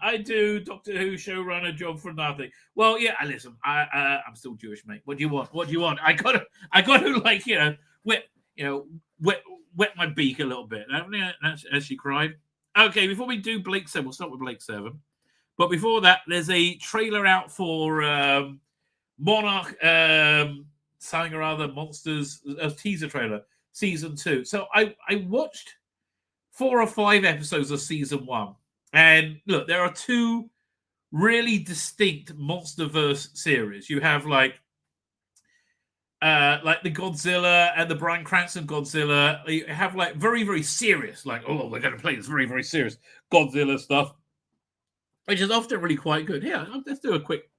I do Doctor Who showrunner job for nothing. Well, yeah, listen, I'm still Jewish, mate. What do you want? I gotta like, wet my beak a little bit. As she cried. Okay, before we do Blake 7, we'll start with Blake 7. But before that, there's a trailer out for Monarch, something or other, Monsters, a teaser trailer, season 2. So I watched 4 or 5 episodes of season 1. And look, there are 2 really distinct Monsterverse series. You have like like the Godzilla and the Bryan Cranston Godzilla, you have like very, very serious, like, oh, we're going to play this very, very serious Godzilla stuff, which is often really quite good. Yeah, let's do a quick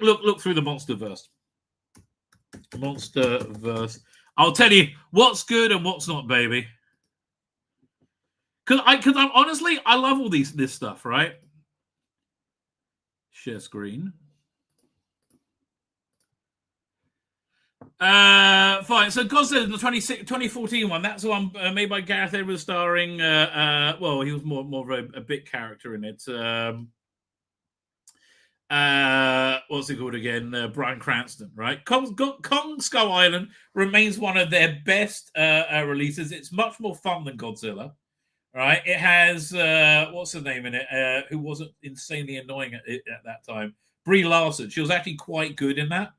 look through the Monsterverse. Monsterverse. I'll tell you what's good and what's not, baby. Because I'm honestly, I love all this stuff, right? Share screen. Fine. So Godzilla, the 2014 one, that's the one made by Gareth Edwards, starring. Well, he was more of a bit character in it. What's it called again? Bryan Cranston, right? Kong Skull Island remains one of their best releases. It's much more fun than Godzilla, right? It has what's her name in it? Who wasn't insanely annoying at that time? Brie Larson. She was actually quite good in that.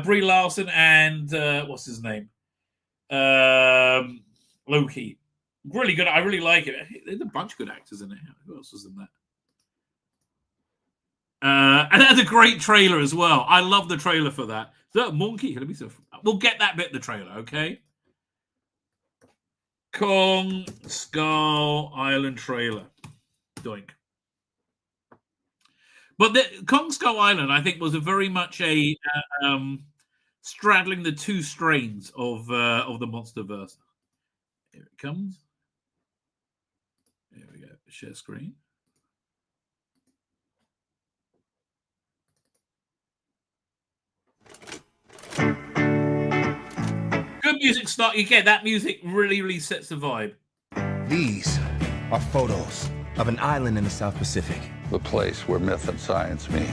Brie Larson and what's his name? Loki. Really good. I really like it. There's a bunch of good actors in it. Who else was in that? And that's a great trailer as well. I love the trailer for that. Is that a monkey? We'll get that bit in the trailer, okay? Kong Skull Island trailer. Doink. But the Kong Skull Island, I think, was a very much a straddling the two strains of the Monsterverse. Here it comes. Here we go. Share screen. Good music start. You get that music really, really sets the vibe. These are photos of an island in the South Pacific. The place where myth and science meet.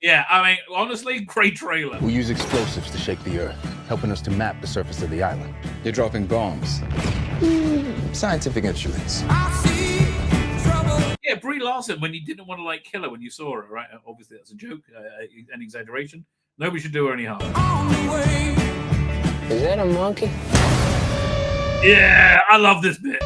Yeah, I mean, honestly, great trailer. We use explosives to shake the earth, helping us to map the surface of the island. You're dropping bombs. Scientific instruments. Yeah, Brie Larson, when you didn't want to like kill her when you saw her, right? Obviously, that's a joke, an exaggeration. Nobody should do her any harm. Is that a monkey? Yeah, I love this bit.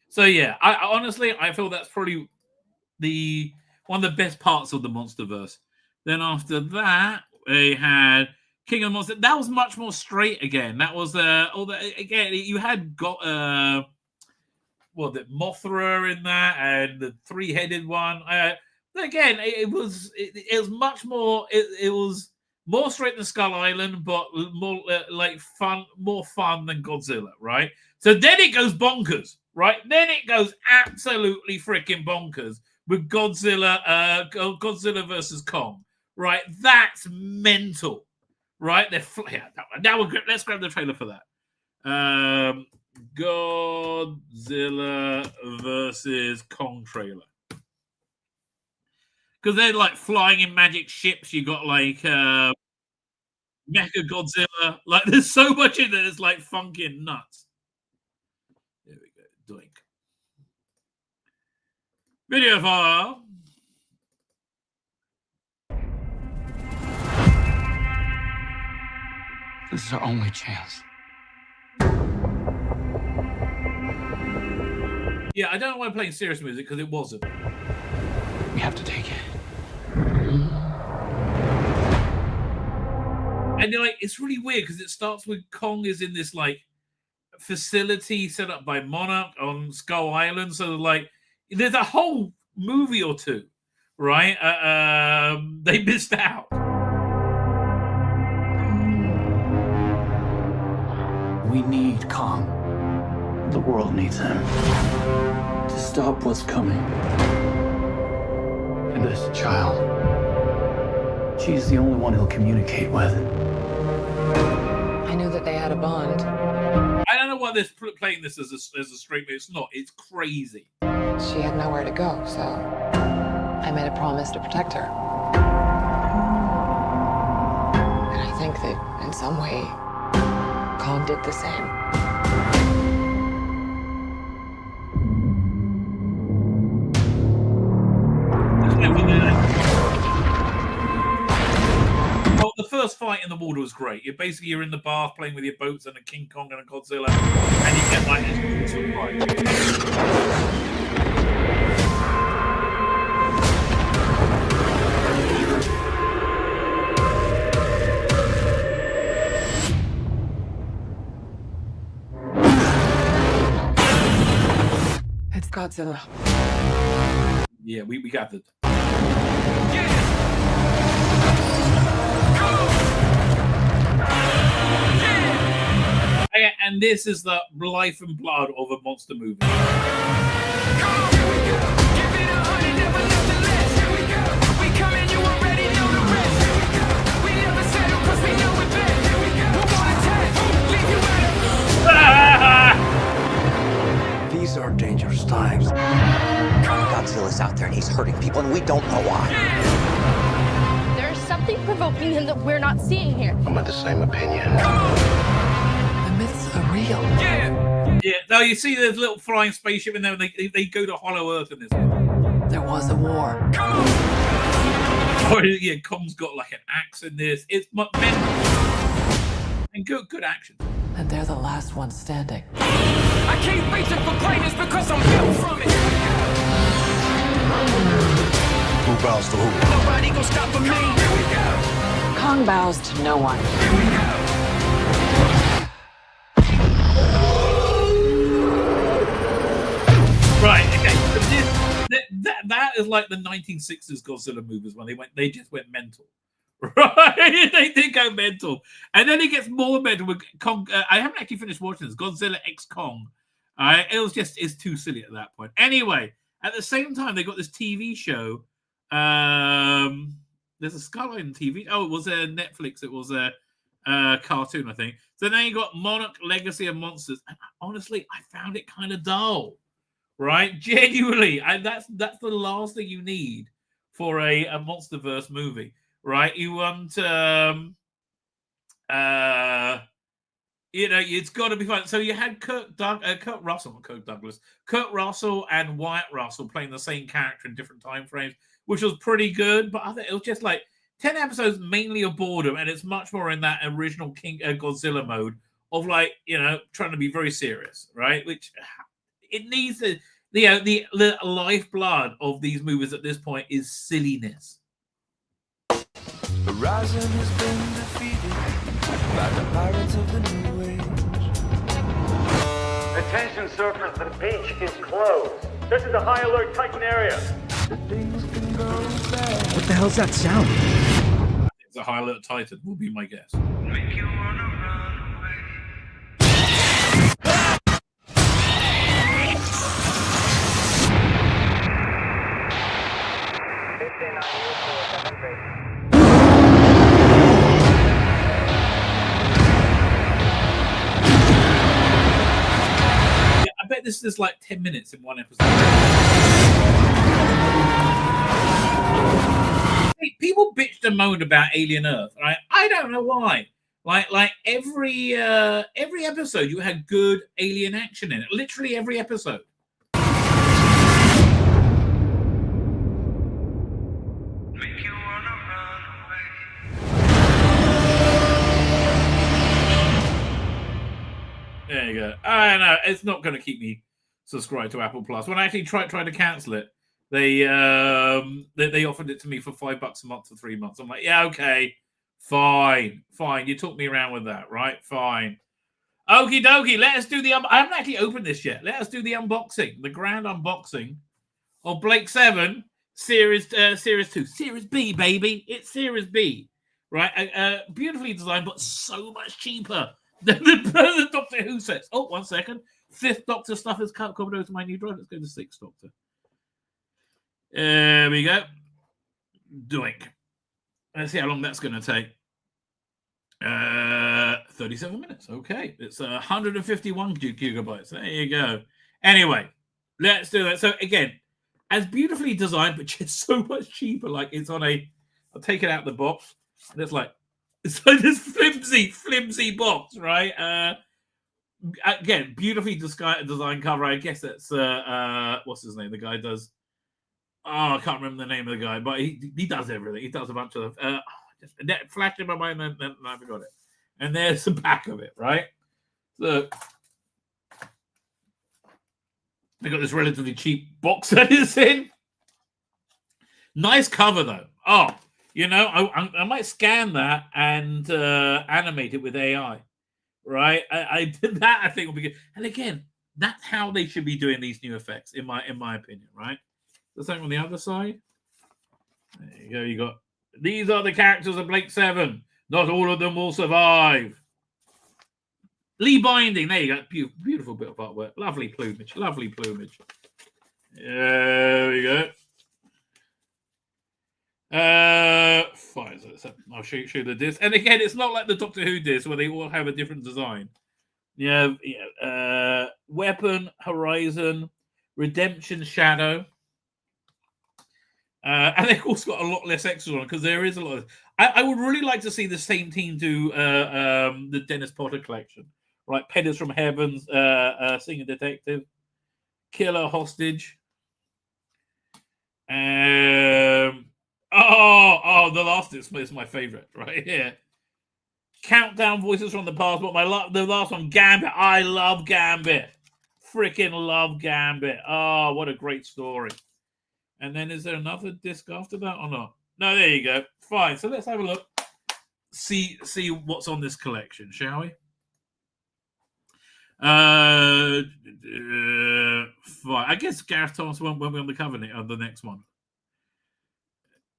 So yeah, I honestly feel that's probably one of the best parts of the Monsterverse. Then after that, they had King of the Monsters. That was much more straight again. That was again you had got the Mothra in that and the three-headed one. Again, it was much more. It was more straight than Skull Island, but more like more fun than Godzilla, right? So then it goes bonkers, right? Then it goes absolutely freaking bonkers with Godzilla versus Kong, right? That's mental, right? Now let's grab the trailer for that. Godzilla versus Kong trailer. Because they're like flying in magic ships. You got like Mecha Godzilla. Like there's so much in there. It's like funky and nuts. There we go. Doink. Video file. This is our only chance. Yeah, I don't know why I'm playing serious music because it wasn't. We have to take it. And you're like, it's really weird because it starts with Kong is in this like facility set up by Monarch on Skull Island. So like, there's a whole movie or two, right? They missed out. We need Kong. The world needs him to stop what's coming. And this child, she's the only one he'll communicate with. I knew that they had a bond. I don't know why they're playing this as a straight movie. It's not. It's crazy. She had nowhere to go, so I made a promise to protect her. And I think that in some way, Kong did the same. the first fight in the water was great. You're in the bath playing with your boats and a King Kong and a Godzilla, and you get like this sort of fight. It's Godzilla. Yeah, we gathered. And this is the life and blood of a monster movie. These are dangerous times. Godzilla's out there and he's hurting people, and we don't know why. There's something provoking him that we're not seeing here. I'm of the same opinion. The myths are real. Yeah. No, you see there's a little flying spaceship in there, and they go to Hollow Earth in this. There was a war. Oh, yeah, Kong's got like an axe in this. It's mental. And good action. And they're the last ones standing. I keep reaching for greatness because I'm built from it. Who bows to who? Nobody gonna stop me. Here we go. Kong bows to no one. Here we go. Right, okay. So that is like the 1960s Godzilla movies when they just went mental. Right? They did go mental. And then it gets more mental with Kong. I haven't actually finished watching this. Godzilla X Kong. It's too silly at that point. Anyway, at the same time, they got this TV show. There's a Skyline TV. Oh, it was a Netflix. It was a cartoon, I think. So now you got Monarch Legacy of Monsters. And honestly, I found it kind of dull. Right? Genuinely. That's the last thing you need for a MonsterVerse movie. Right, you want, it's got to be fun. So you had Kurt Russell and Wyatt Russell playing the same character in different time frames, which was pretty good. But I think it was just like 10 episodes mainly of boredom, and it's much more in that original Godzilla mode of like trying to be very serious, right? Which it needs the lifeblood of these movies at this point is silliness. Horizon has been defeated by the pirates of the New Age. Attention surfers, the beach is closed. This is a high alert Titan area. Things can go bad. What the hell's that sound? It's a high alert Titan, will be my guess. Make you wanna run away. I bet this is like 10 minutes in one episode. People bitched and moaned about Alien Earth, right? I don't know why. Like every episode, you had good alien action in it. Literally every episode. Make you wanna run away. There you go. I know it's not going to keep me subscribed to Apple Plus. When I actually tried to cancel it, they offered it to me for $5 a month for 3 months. I'm like, yeah, okay, fine. You took me around with that, right? Fine. Okie dokie. Let us do the. I haven't actually opened this yet. Let us do the unboxing, the grand unboxing of Blake 7 Series 2, Series B, baby. It's Series B, right? Beautifully designed, but so much cheaper than the Doctor Who sets. Oh, 1 second. 5th Doctor stuff is covered over to my new drive. Let's go to 6th Doctor. There we go. Doink. Let's see how long that's going to take. 37 minutes. Okay. It's 151 gigabytes. There you go. Anyway, let's do it. So again, as beautifully designed, but just so much cheaper. Like it's on I'll take it out of the box. And it's like this flimsy box, right? Again, beautifully designed cover. I guess that's what's his name? The guy does. Oh, I can't remember the name of the guy, but he does everything. He does a bunch of That flashed in my mind, and then I forgot it. And there's the back of it, right? Look. They got this relatively cheap box that it's in. Nice cover, though. Oh, you know, I might scan that and animate it with AI, right? I did that. I think will be good. And again, that's how they should be doing these new effects, in my opinion, right? The same on the other side. There you go. You got these are the characters of Blake 7. Not all of them will survive. Lee Binding. There you go. Beautiful bit of artwork. Lovely plumage. Lovely plumage. There we go. Fine. So I'll show you the disc. And again, it's not like the Doctor Who disc where they all have a different design. Weapon, Horizon, Redemption, Shadow. And they've also got a lot less extras on because there is a lot of... I would really like to see the same team do the Dennis Potter collection. Right, Pedders from Heaven, Singing Detective, Killer Hostage. The last is my favorite, right here. Countdown Voices from the Past, but the last one, Gambit. I love Gambit. Freaking love Gambit. Oh, what a great story. And then is there another disc after that or not? No, there you go. Fine. So let's have a look. See what's on this collection, shall we? Fine. I guess Gareth Thomas won't be on the cover on the next one.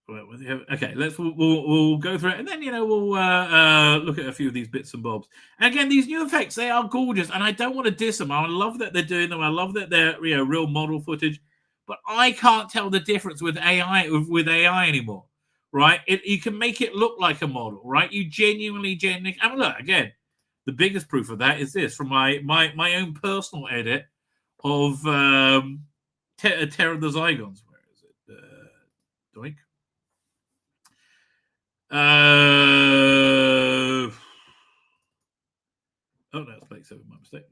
Okay, we'll go through it, and then we'll look at a few of these bits and bobs. And again, these new effects, they are gorgeous, and I don't want to diss them. I love that they're doing them. I love that they're real model footage, but I can't tell the difference with AI anymore. Right? You can make it look like a model, right? You genuinely. I mean, look again. The biggest proof of that is this from my own personal edit of Terror of the Zygons. Where is it? Doink. Oh, no, it's Blake 7. My mistake.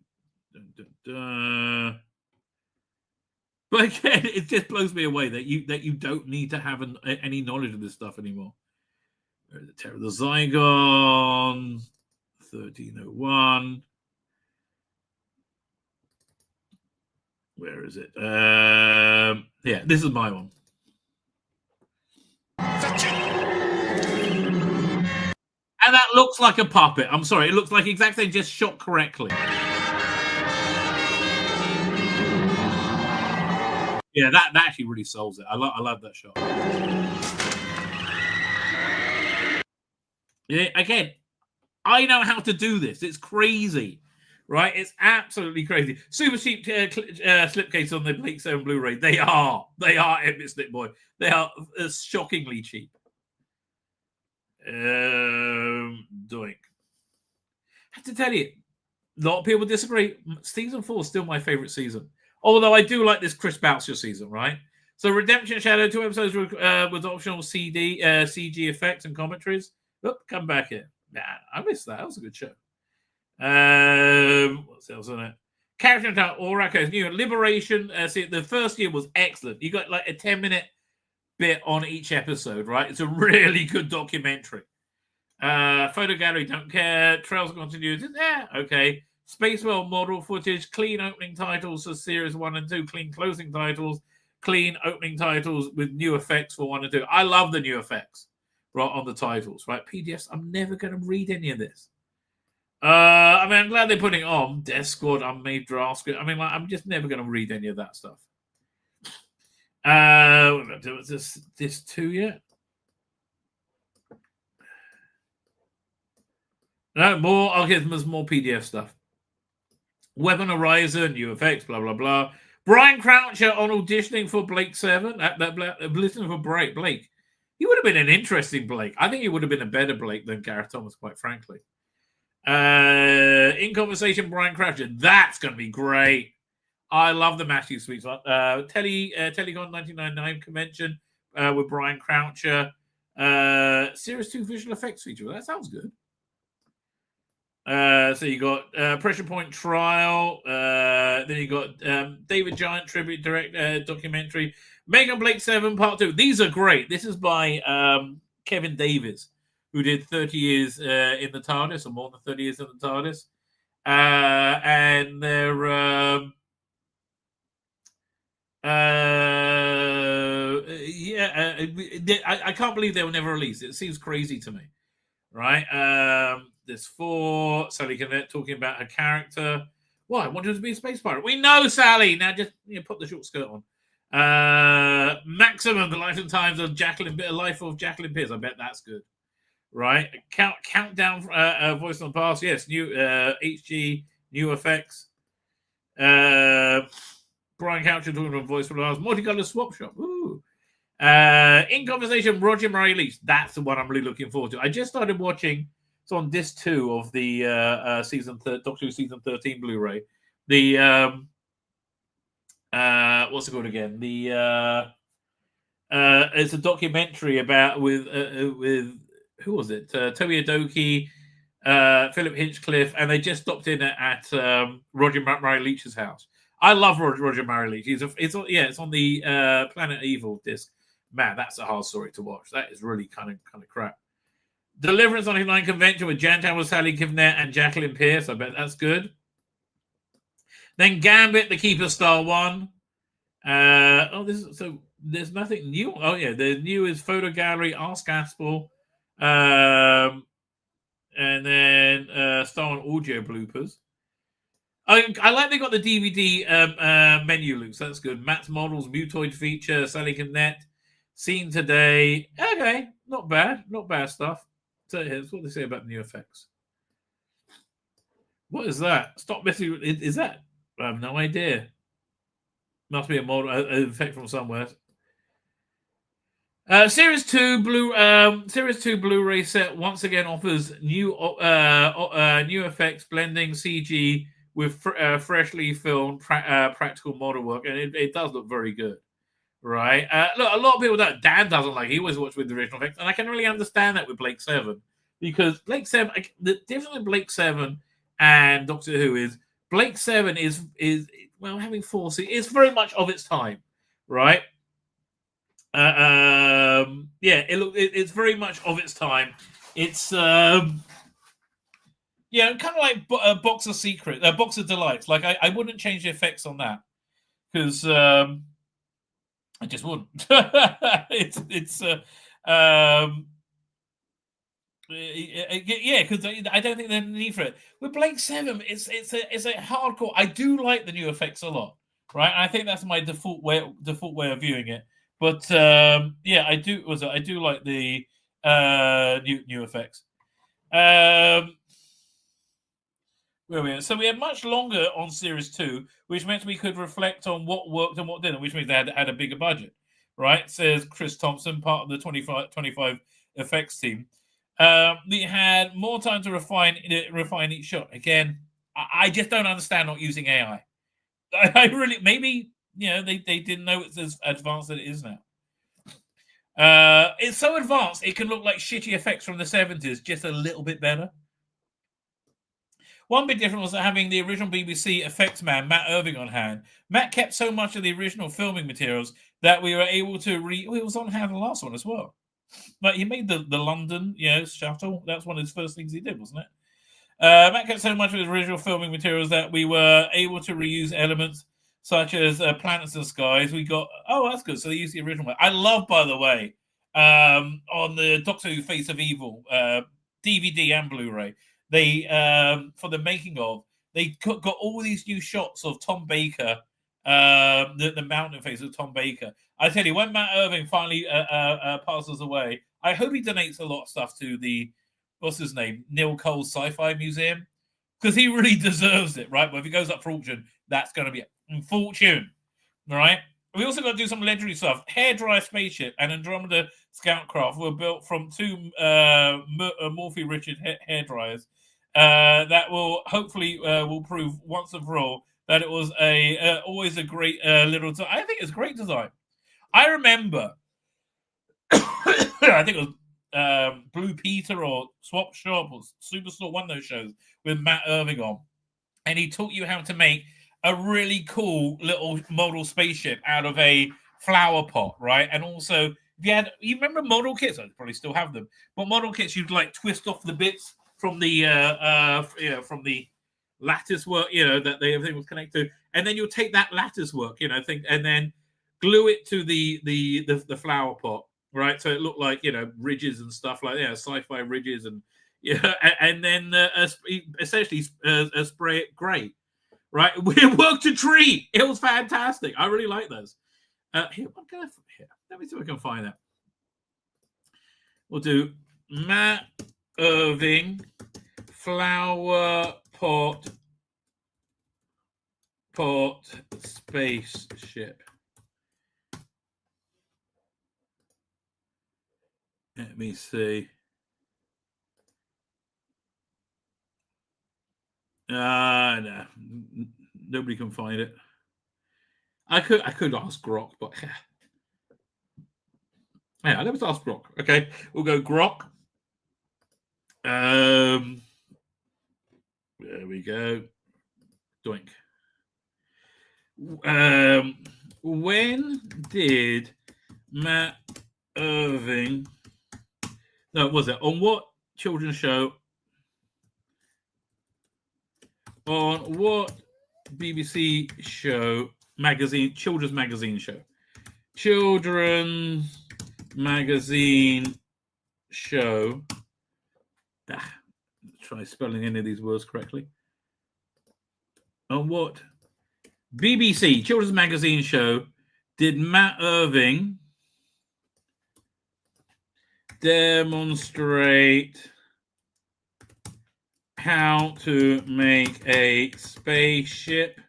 But again, it just blows me away that you don't need to have any knowledge of this stuff anymore. The Terror of the Zygon, 1301. Where is it? Yeah, this is my one. And that looks like a puppet. I'm sorry, it looks like exactly just shot correctly. Yeah, that actually really solves it. I love that shot. Yeah, again, I know how to do this. It's crazy, right? It's absolutely crazy. Super cheap slipcase on the Blake 7 Blu-ray. They are Epic Slip Boy. They are shockingly cheap. Doink. I have to tell you, a lot of people disagree. Season 4 is still my favorite season. Although I do like this Chris Boucher season, right? So Redemption Shadow, 2 episodes with optional CG effects and commentaries. Oop, come back here. Nah, I missed that. That was a good show. What else on it? Character Attack, Oraco's new Liberation. See, the first year was excellent. You got like a 10-minute bit on each episode, right? It's a really good documentary. Photo gallery, don't care. Trails of Continuity, okay. Spacewell model footage, clean opening titles for series 1 and 2, clean closing titles, clean opening titles with new effects for 1 and 2. I love the new effects, right, on the titles, right? PDFs, I'm never going to read any of this. I mean, I'm glad they're putting on Death Squad, Unmade Draft Squad. I mean, like, I'm just never going to read any of that stuff. Was this 2 yet? No, more. Okay, there's more PDF stuff. Weapon Horizon, new effects, blah, blah, blah. Brian Croucher on auditioning for Blake 7. Listening for Blake. He would have been an interesting Blake. I think he would have been a better Blake than Gareth Thomas, quite frankly. In Conversation, Brian Croucher. That's going to be great. I love the Matthew Sweets one. Telecon 1999 convention with Brian Croucher. Series 2 visual effects feature. That sounds good. So you got Pressure Point Trial. Then you got David Giant tribute direct documentary. Megan Blake 7 Part 2. These are great. This is by Kevin Davies, who did 30 years in the TARDIS, or more than 30 years in the TARDIS. And they're I can't believe they were never released. It seems crazy to me, right? There's 4. Sally Cannett talking about her character. Well, I wanted to be a space pirate. We know, Sally. Now just put the short skirt on. Maximum, the life and times of life of Jacqueline Pierce. I bet that's good, right? Countdown, voice on the past. Yes, new HG, new effects. Brian Coucher talking about voice for the last. Multicolored swap shop. Ooh. In conversation, Roger Murray Leach. That's the one I'm really looking forward to. I just started watching. It's on disc 2 of the Doctor Who season 13 Blu-ray. The what's it called again? The it's a documentary about with who was it? Toby Adoki, Philip Hinchcliffe, and they just stopped in at Roger Murray Leach's house. I love Roger Murray Leach. It's on the Planet Evil disc. Man, that's a hard story to watch. That is really kind of crap. Deliverance on Line Convention with Jan Tamble, Sally Kivnet, and Jacqueline Pierce. I bet that's good. Then Gambit, the Keeper Star 1. There's nothing new. Oh yeah, the new is Photo Gallery, Ask Aspel, and then Star Wars audio bloopers. I like they got the DVD menu loops. That's good. Matt's Models, Mutoid feature, Sally Connect, Seen Today. Okay, not bad stuff. So here's what they say about new effects. What is that? Stop messing. Is that? I have no idea. Must be a model an effect from somewhere. Series 2 Blu-ray set once again offers new effects, blending CG with freshly filmed practical model work, and it does look very good, right? Look, a lot of people don't. Dan doesn't like. He always watched with the original effects, and I can really understand that with Blake 7, because Blake 7, the difference with Blake 7 and Doctor Who is Blake 7 is well, having 4 seasons, it's very much of its time, right? It's very much of its time. It's kind of like a Box of Secrets, a Box of Delights. Like I wouldn't change the effects on that because I just wouldn't. Because I don't think there's a need for it. With Blake 7, it's a hardcore. I do like the new effects a lot, right? I think that's my default way of viewing it. But I do like the new effects. Where we are. So we had much longer on Series 2, which meant we could reflect on what worked and what didn't, which means they had a bigger budget, right? Says Chris Thompson, part of the 25 effects team. We had more time to refine each shot. Again, I just don't understand not using AI. I really, maybe, they didn't know it's as advanced as it is now. It's so advanced, it can look like shitty effects from the 70s, just a little bit better. One big difference was having the original BBC effects man, Matt Irving, on hand. Matt kept so much of the original filming materials that we were able to he was on hand the last one as well. But he made the London, shuttle. That's one of his first things he did, wasn't it? Matt kept so much of his original filming materials that we were able to reuse elements such as planets and skies. We got, that's good. So they used the original one. I love, by the way, on the Doctor Who Face of Evil DVD and Blu-ray, they, for the making of, they got all these new shots of Tom Baker, the mountain face of Tom Baker. I tell you, when Matt Irving finally passes away, I hope he donates a lot of stuff to the, what's his name, Neil Cole's Sci-Fi Museum, because he really deserves it, right? But if he goes up for auction, that's going to be a fortune, right? We also got to do some legendary stuff. Hairdryer spaceship and Andromeda scout craft were built from 2 Morphy Richard hairdryers that will hopefully will prove once and for all that it was always a great little. I think it's great design. I remember, I think it was Blue Peter or Swap Shop or Superstore, one of those shows with Matt Irving on, and he taught you how to make a really cool little model spaceship out of a flower pot, right? And also you remember model kits? I probably still have them, but model kits you'd like twist off the bits from the from the lattice work, that everything was connected to, and then you'll take that lattice work, and then glue it to the flower pot, right? So it looked like ridges and stuff like sci-fi ridges and and then essentially spray it grey, right? It worked a treat. It was fantastic. I really like those. Here, let me see if I can find that. We'll do Matt Irving flower pot spaceship. Let me see. No, nobody can find it. I could ask Grok, but yeah, let's ask Grok. Okay, we'll go Grok. There we go. Doink. When did Matt Irving? No, was it on what children's show? On what BBC show? Children's magazine show. Children's magazine show. Try spelling any of these words correctly. On what BBC children's magazine show did Matt Irving demonstrate how to make a spaceship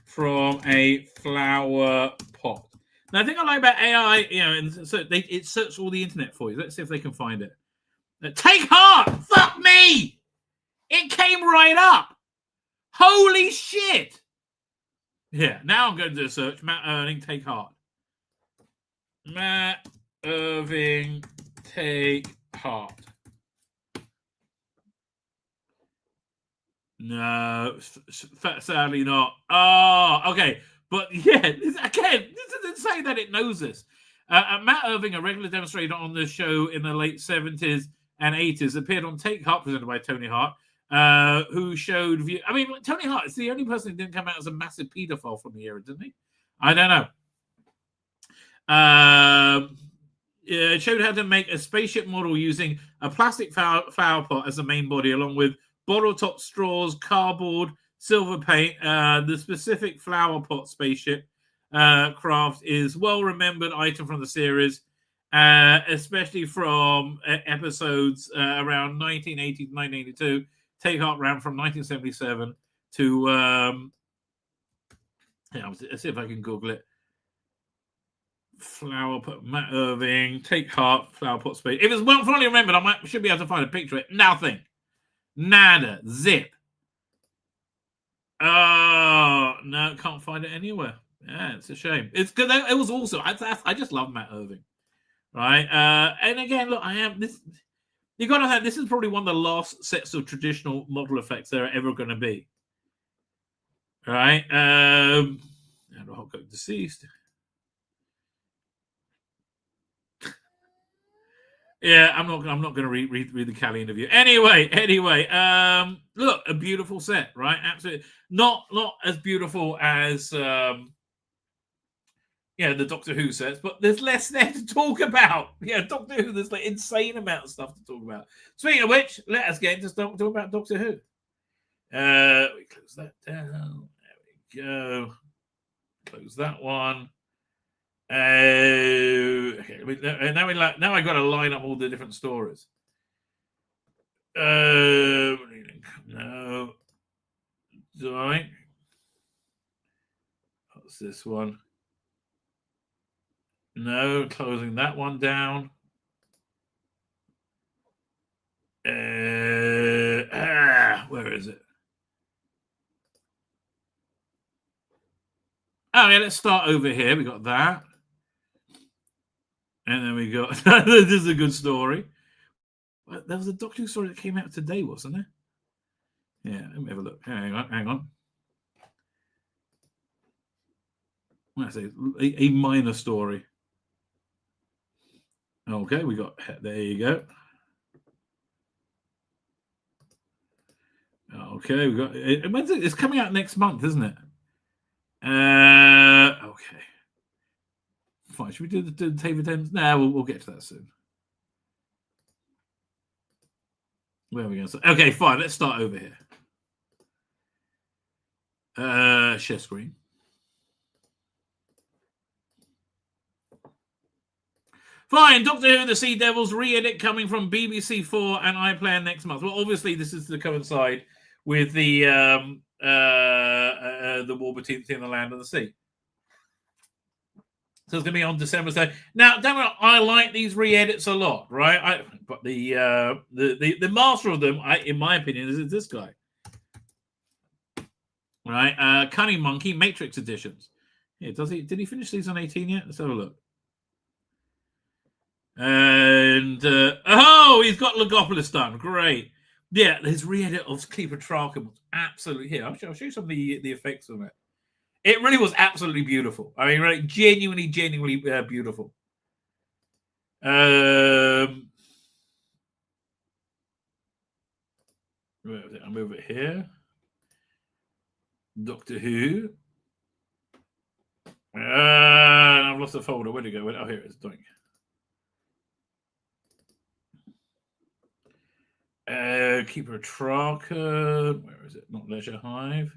from a flower pot? Now, the thing I like about AI, and so it searches all the internet for you. Let's see if they can find it. Take heart! Fuck me! It came right up. Holy shit! Yeah, now I'm going to do a search. Matt Irving, take heart. Matt Irving, take heart. No, sadly not. Oh, okay. But yeah, again, this isn't saying that it knows this. Matt Irving, a regular demonstrator on the show in the late 70s and 80s, appeared on Take Heart, presented by Tony Hart, who showed... Tony Hart is the only person who didn't come out as a massive paedophile from the era, didn't he? I don't know. It showed how to make a spaceship model using a plastic flower pot as the main body, along with bottle-top straws, cardboard, silver paint. The specific flower pot spaceship craft is well-remembered item from the series, especially from episodes around 1980 to 1982. Take Heart ran from 1977 to... let's see if I can Google it. Flower pot, Matt Irving, Take Heart, flower pot space. If it's well fully remembered, should be able to find a picture of it. Nothing. Nada. Zip. Oh, no, can't find it anywhere. Yeah, it's a shame. It's good. It was also, I just love Matt Irving. Right? And again, look, you got to have, this is probably one of the last sets of traditional model effects there are ever going to be. Right? And I'll go deceased. Yeah, I'm not going to read the Callie interview. Anyway, look, a beautiful set, right? Absolutely, not as beautiful as the Doctor Who sets, but there's less there to talk about. Yeah, Doctor Who, there's like insane amount of stuff to talk about. Speaking of which, let us get into talk about Doctor Who. We close that down. There we go. Close that one. Okay. Now I got to line up all the different stories. No, right. What's this one? No, closing that one down. Where is it? Oh yeah, let's start over here. We got that. And then we got, this is a good story. There was a Doctor Who story that came out today, wasn't there? Yeah, let me have a look. Hang on. When I say a minor story. Okay, we got, there you go. Okay, we got, it's coming out next month, isn't it? Okay. Fine, should we do the Taper Thames? Nah, we'll get to that soon. Where are we going to? Okay, fine, let's start over here. Share screen. Fine, Doctor Who, The Sea Devils re-edit coming from BBC4 and iPlayer next month. Well, obviously, this is to coincide with the war between the land and the sea. So it's going to be on December 3rd. Now, Damon, I like these re-edits a lot, right? But the master of them, in my opinion, is this guy. Right? Cunning Monkey, Matrix editions. Yeah, did he finish season 18 yet? Let's have a look. And he's got Logopolis done. Great. Yeah, his re-edit of Cleopatra was absolutely here. I'll show you some of the effects of it. It really was absolutely beautiful. I mean, right, genuinely beautiful. I'll move it here. Doctor Who. I've lost the folder. Where'd it go? Oh, here it is. Doink. Keeper of Traken. Where is it? Not Leisure Hive.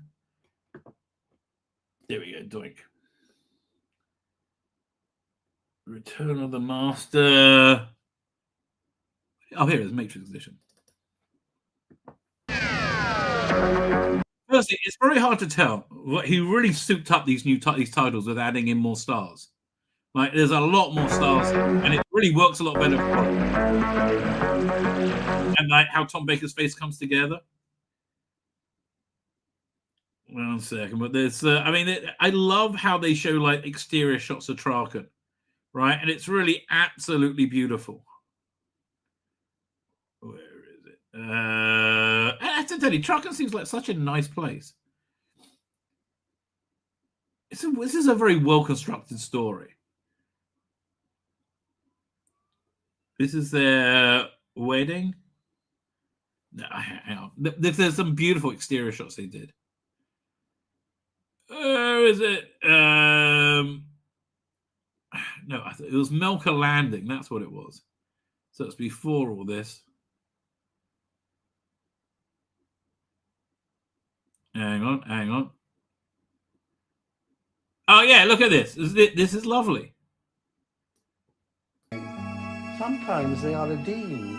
There we go. Doink. Return of the Master. Oh, here it is. Matrix edition. Firstly, it's very hard to tell. He really souped up these these titles with adding in more stars. Like, there's a lot more stars, and it really works a lot better. And like how Tom Baker's face comes together. One second, but there's, I love how they show like exterior shots of Traken, right? And it's really absolutely beautiful. Where is it? I have to tell you, Traken seems like such a nice place. This is a very well constructed story. This is their wedding. No, hang on. There's some beautiful exterior shots they did. Where is it? No, it was Melka Landing. That's what it was. So it's before all this. Hang on. Oh yeah, look at this. This is lovely. Sometimes they are indeed.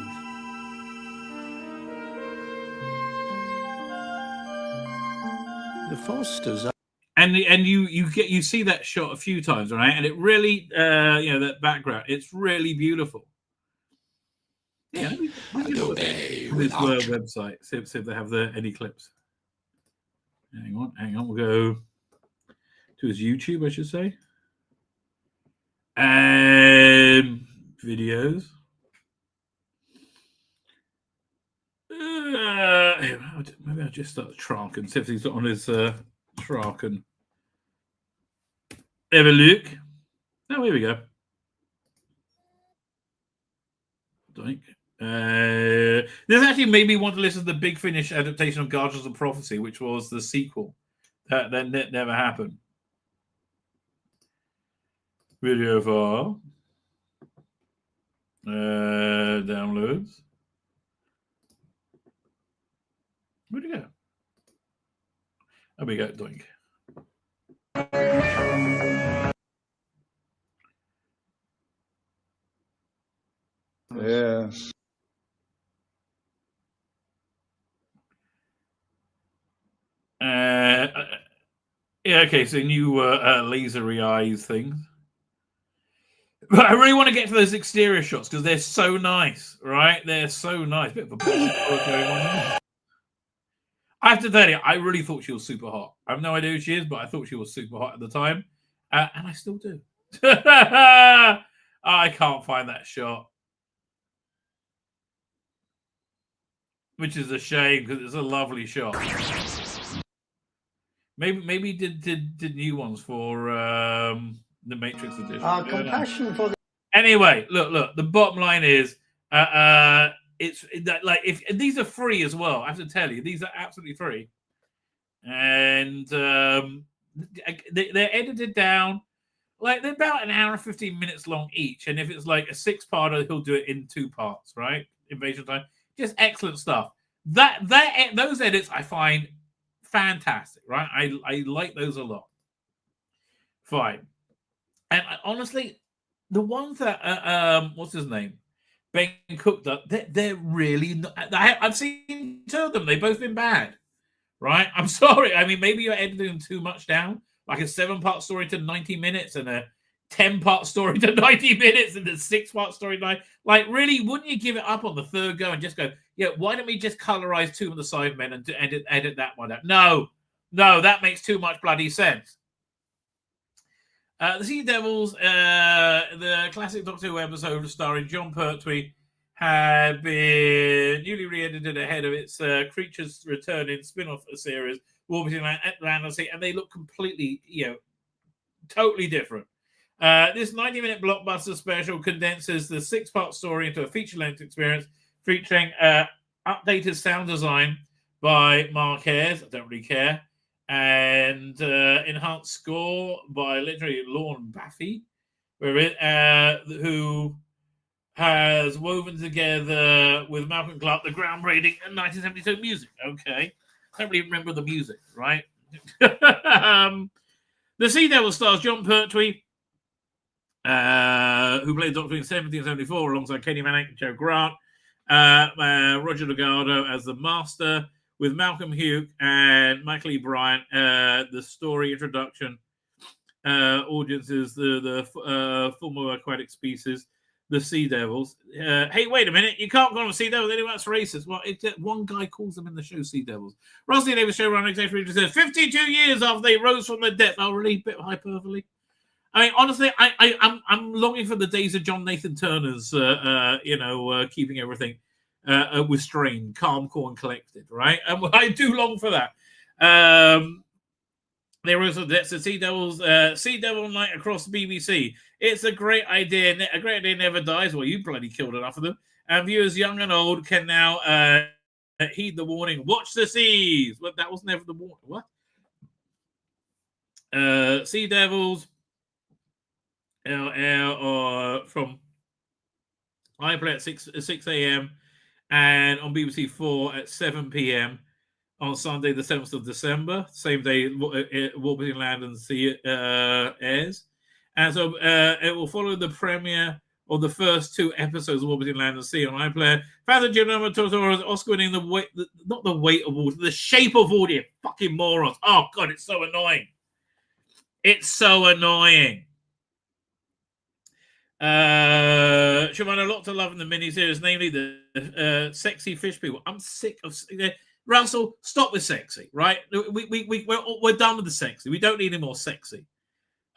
The Fosters are. And you see that shot a few times, right? And it really, that background, it's really beautiful. Yeah, this website. See if they have any clips. Hang on. We'll go to his YouTube, I should say. Videos. Maybe I'll just start Traken. See if he's on his Traken. Have a look. Oh, here we go. Doink. This actually made me want to listen to the Big Finish adaptation of Guardians of Prophecy, which was the sequel. That never happened. Video file. Downloads. Where'd it go? There we go. Doink. Yes. Yeah, okay, so new lasery eyes things. But I really want to get to those exterior shots because they're so nice, right? They're so nice. Bit of a going on there. I have to tell you, I really thought she was super hot. I have no idea who she is, but I thought she was super hot at the time. And I still do. I can't find that shot. Which is a shame because it's a lovely shot. Maybe did new ones for the Matrix edition. Our compassion for the... Anyway, look. The bottom line is, it's like if these are free as well. I have to tell you, these are absolutely free, and they're edited down. Like they're about an hour and 15 minutes long each, and if it's like a 6-parter, he'll do it in 2 parts, right? Invasion Time, just excellent stuff. Those edits I find fantastic, right? I like those a lot. Fine, and honestly, the ones that what's his name, Ben Cook, they're really not, I've seen 2 of them. They've both been bad, right? I'm sorry. I mean, maybe you're editing too much down. Like a 7-part story to 90 minutes and a 10-part story to 90 minutes and a 6-part story. Like, really, wouldn't you give it up on the 3rd go and just go, yeah, why don't we just colorize 2 of the Cybermen and edit that one out? No, that makes too much bloody sense. The Sea Devils, the classic Doctor Who episode starring John Pertwee, had been newly re-edited ahead of its Creatures Returning spin-off series, Orbiting Land Sea, and they look completely, totally different. This 90-minute blockbuster special condenses the 6-part story into a feature-length experience featuring updated sound design by Mark Ayres, I don't really care, and enhanced score by literally Lorne Baffy, who has woven together with Malcolm Clarke the groundbreaking 1972 music. Okay. I don't really remember the music, right? The Sea Devil stars John Pertwee, who played Doctor in 1774 alongside Kenny Manick and Joe Grant, Roger Delgado as the Master, with Malcolm Hugh and Michael E. Bryant. The story introduction audiences the former aquatic species, the Sea Devils. Hey, wait a minute. You can't call them Sea Devils. Anyway, that's racist. Well, one guy calls them in the show Sea Devils. Rusty Davis, showrunner, executive producer, said 52 years after they rose from the depth. Oh, really? Bit hyperbole. I mean, honestly, I'm longing for the days of John Nathan Turner's, keeping everything restrained, calm, cool, and collected, right? And I do long for that. There was the Sea Devils, Sea Devil Night across the BBC. It's a great idea. A great idea never dies. Well, you bloody killed enough of them. And viewers young and old can now heed the warning. Watch the seas. But that was never the warning. What? Sea Devils from iPlayer at 6 a.m. and on BBC 4 at 7 p.m. on Sunday, the 7th of December, same day Orbiting Land and Sea airs. And so it will follow the premiere of the first 2 episodes of Orbiting Land and Sea on iPlayer. Father Guillermo Totoro's Oscar-winning not the weight of water, the shape of water, you fucking morons. Oh, God, it's so annoying. It's so annoying. Shomron, a lot to love in the miniseries, namely the sexy fish people. I'm sick of... Russell, stop with sexy, right? We're done with the sexy. We don't need any more sexy.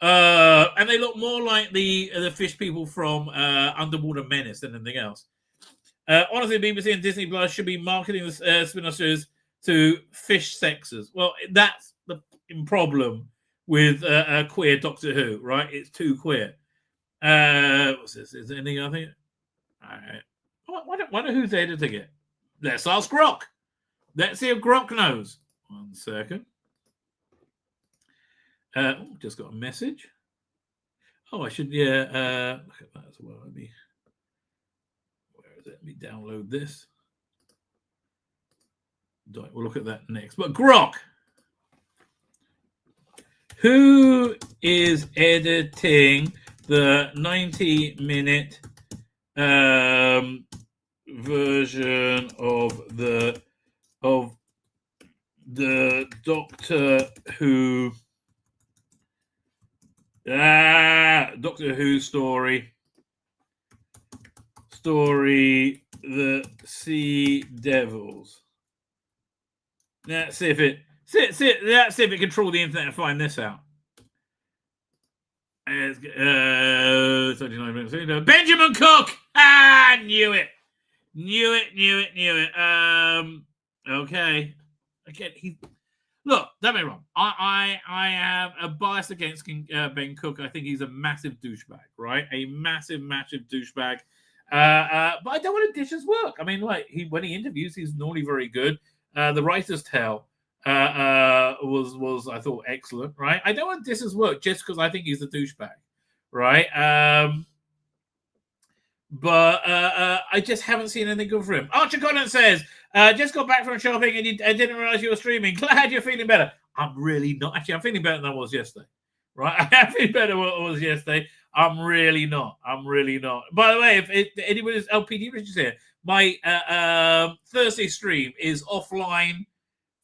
And they look more like the fish people from Underwater Menace than anything else. Honestly, BBC and Disney Plus should be marketing the spin-off series to fish sexers. Well, that's the problem with queer Doctor Who, right? It's too quear. What's this? Is there any other thing? All right. Wonder who's editing it. Let's ask Grok. Let's see if Grok knows. 1 second. Just got a message. Oh, I should, look at that as well. Where is it? Let me download this. We'll look at that next. But Grok, who is editing the 90-minute version of the Doctor Who story, the Sea Devils. Let's see if it can trawl the internet and find this out. 39 minutes. Benjamin Cook. Knew it. Okay. Again, Look, don't get me wrong. I have a bias against Ben Cook. I think he's a massive douchebag, right? A massive douchebag. But I don't want to dish his work. I mean, like when he interviews, he's normally very good. The writer's tale was I thought excellent, right? I don't want to dish his work just because I think he's a douchebag, right? But I just haven't seen anything good for him. Archer Conant says, just got back from shopping and I didn't realize you were streaming. Glad you're feeling better. I'm really not. Actually, I'm feeling better than I was yesterday. Right? I am feeling better than I was yesterday. I'm really not. By the way, if anybody's LPD Richards here, my Thursday stream is offline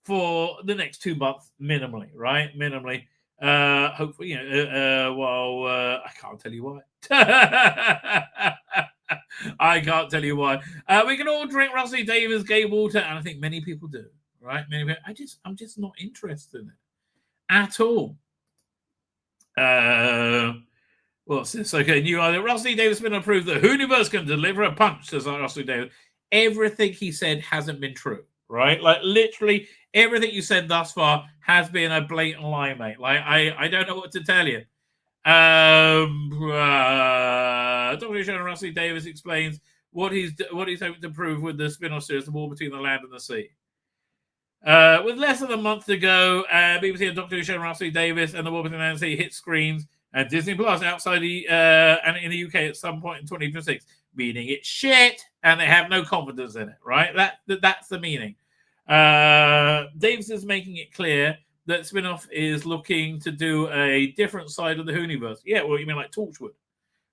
for the next 2 months, minimally, right? Minimally. Hopefully, I can't tell you why. I can't tell you why. We can all drink Russell Davis gay water, and I think many people do, right? Many people. I'm just not interested in it at all. What's this? Okay, new idea. Russell Davis has been approved that Hooniverse can deliver a punch, says Russell Davis. Everything he said hasn't been true, right? Like literally everything you said thus far has been a blatant lie, mate. Like I don't know what to tell you. Dr. Sean Russell Davis explains what he's hoping to prove with the spin-off series, The War Between the Land and the Sea. With less than a month to go, BBC and Dr. Sean Russell Davis and The War Between the Land and the Sea hit screens and Disney Plus outside and in the UK at some point in 2026, meaning it's shit and they have no confidence in it, right? That's the meaning. Davis is making it clear that spin-off is looking to do a different side of the Hooniverse. Yeah, well, you mean like Torchwood,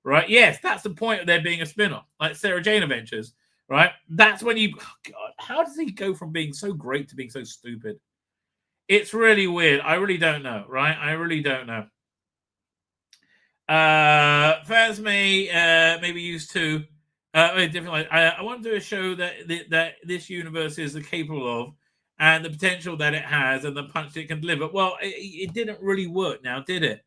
right? Yes, that's the point of there being a spin-off, like Sarah Jane Adventures, right? That's when you... Oh God, how does he go from being so great to being so stupid? It's really weird. I really don't know, right? I really don't know. Fans may be used to different. I want to do a show that this universe is capable of, and the potential that it has, and the punch it can deliver. Well, it didn't really work now, did it?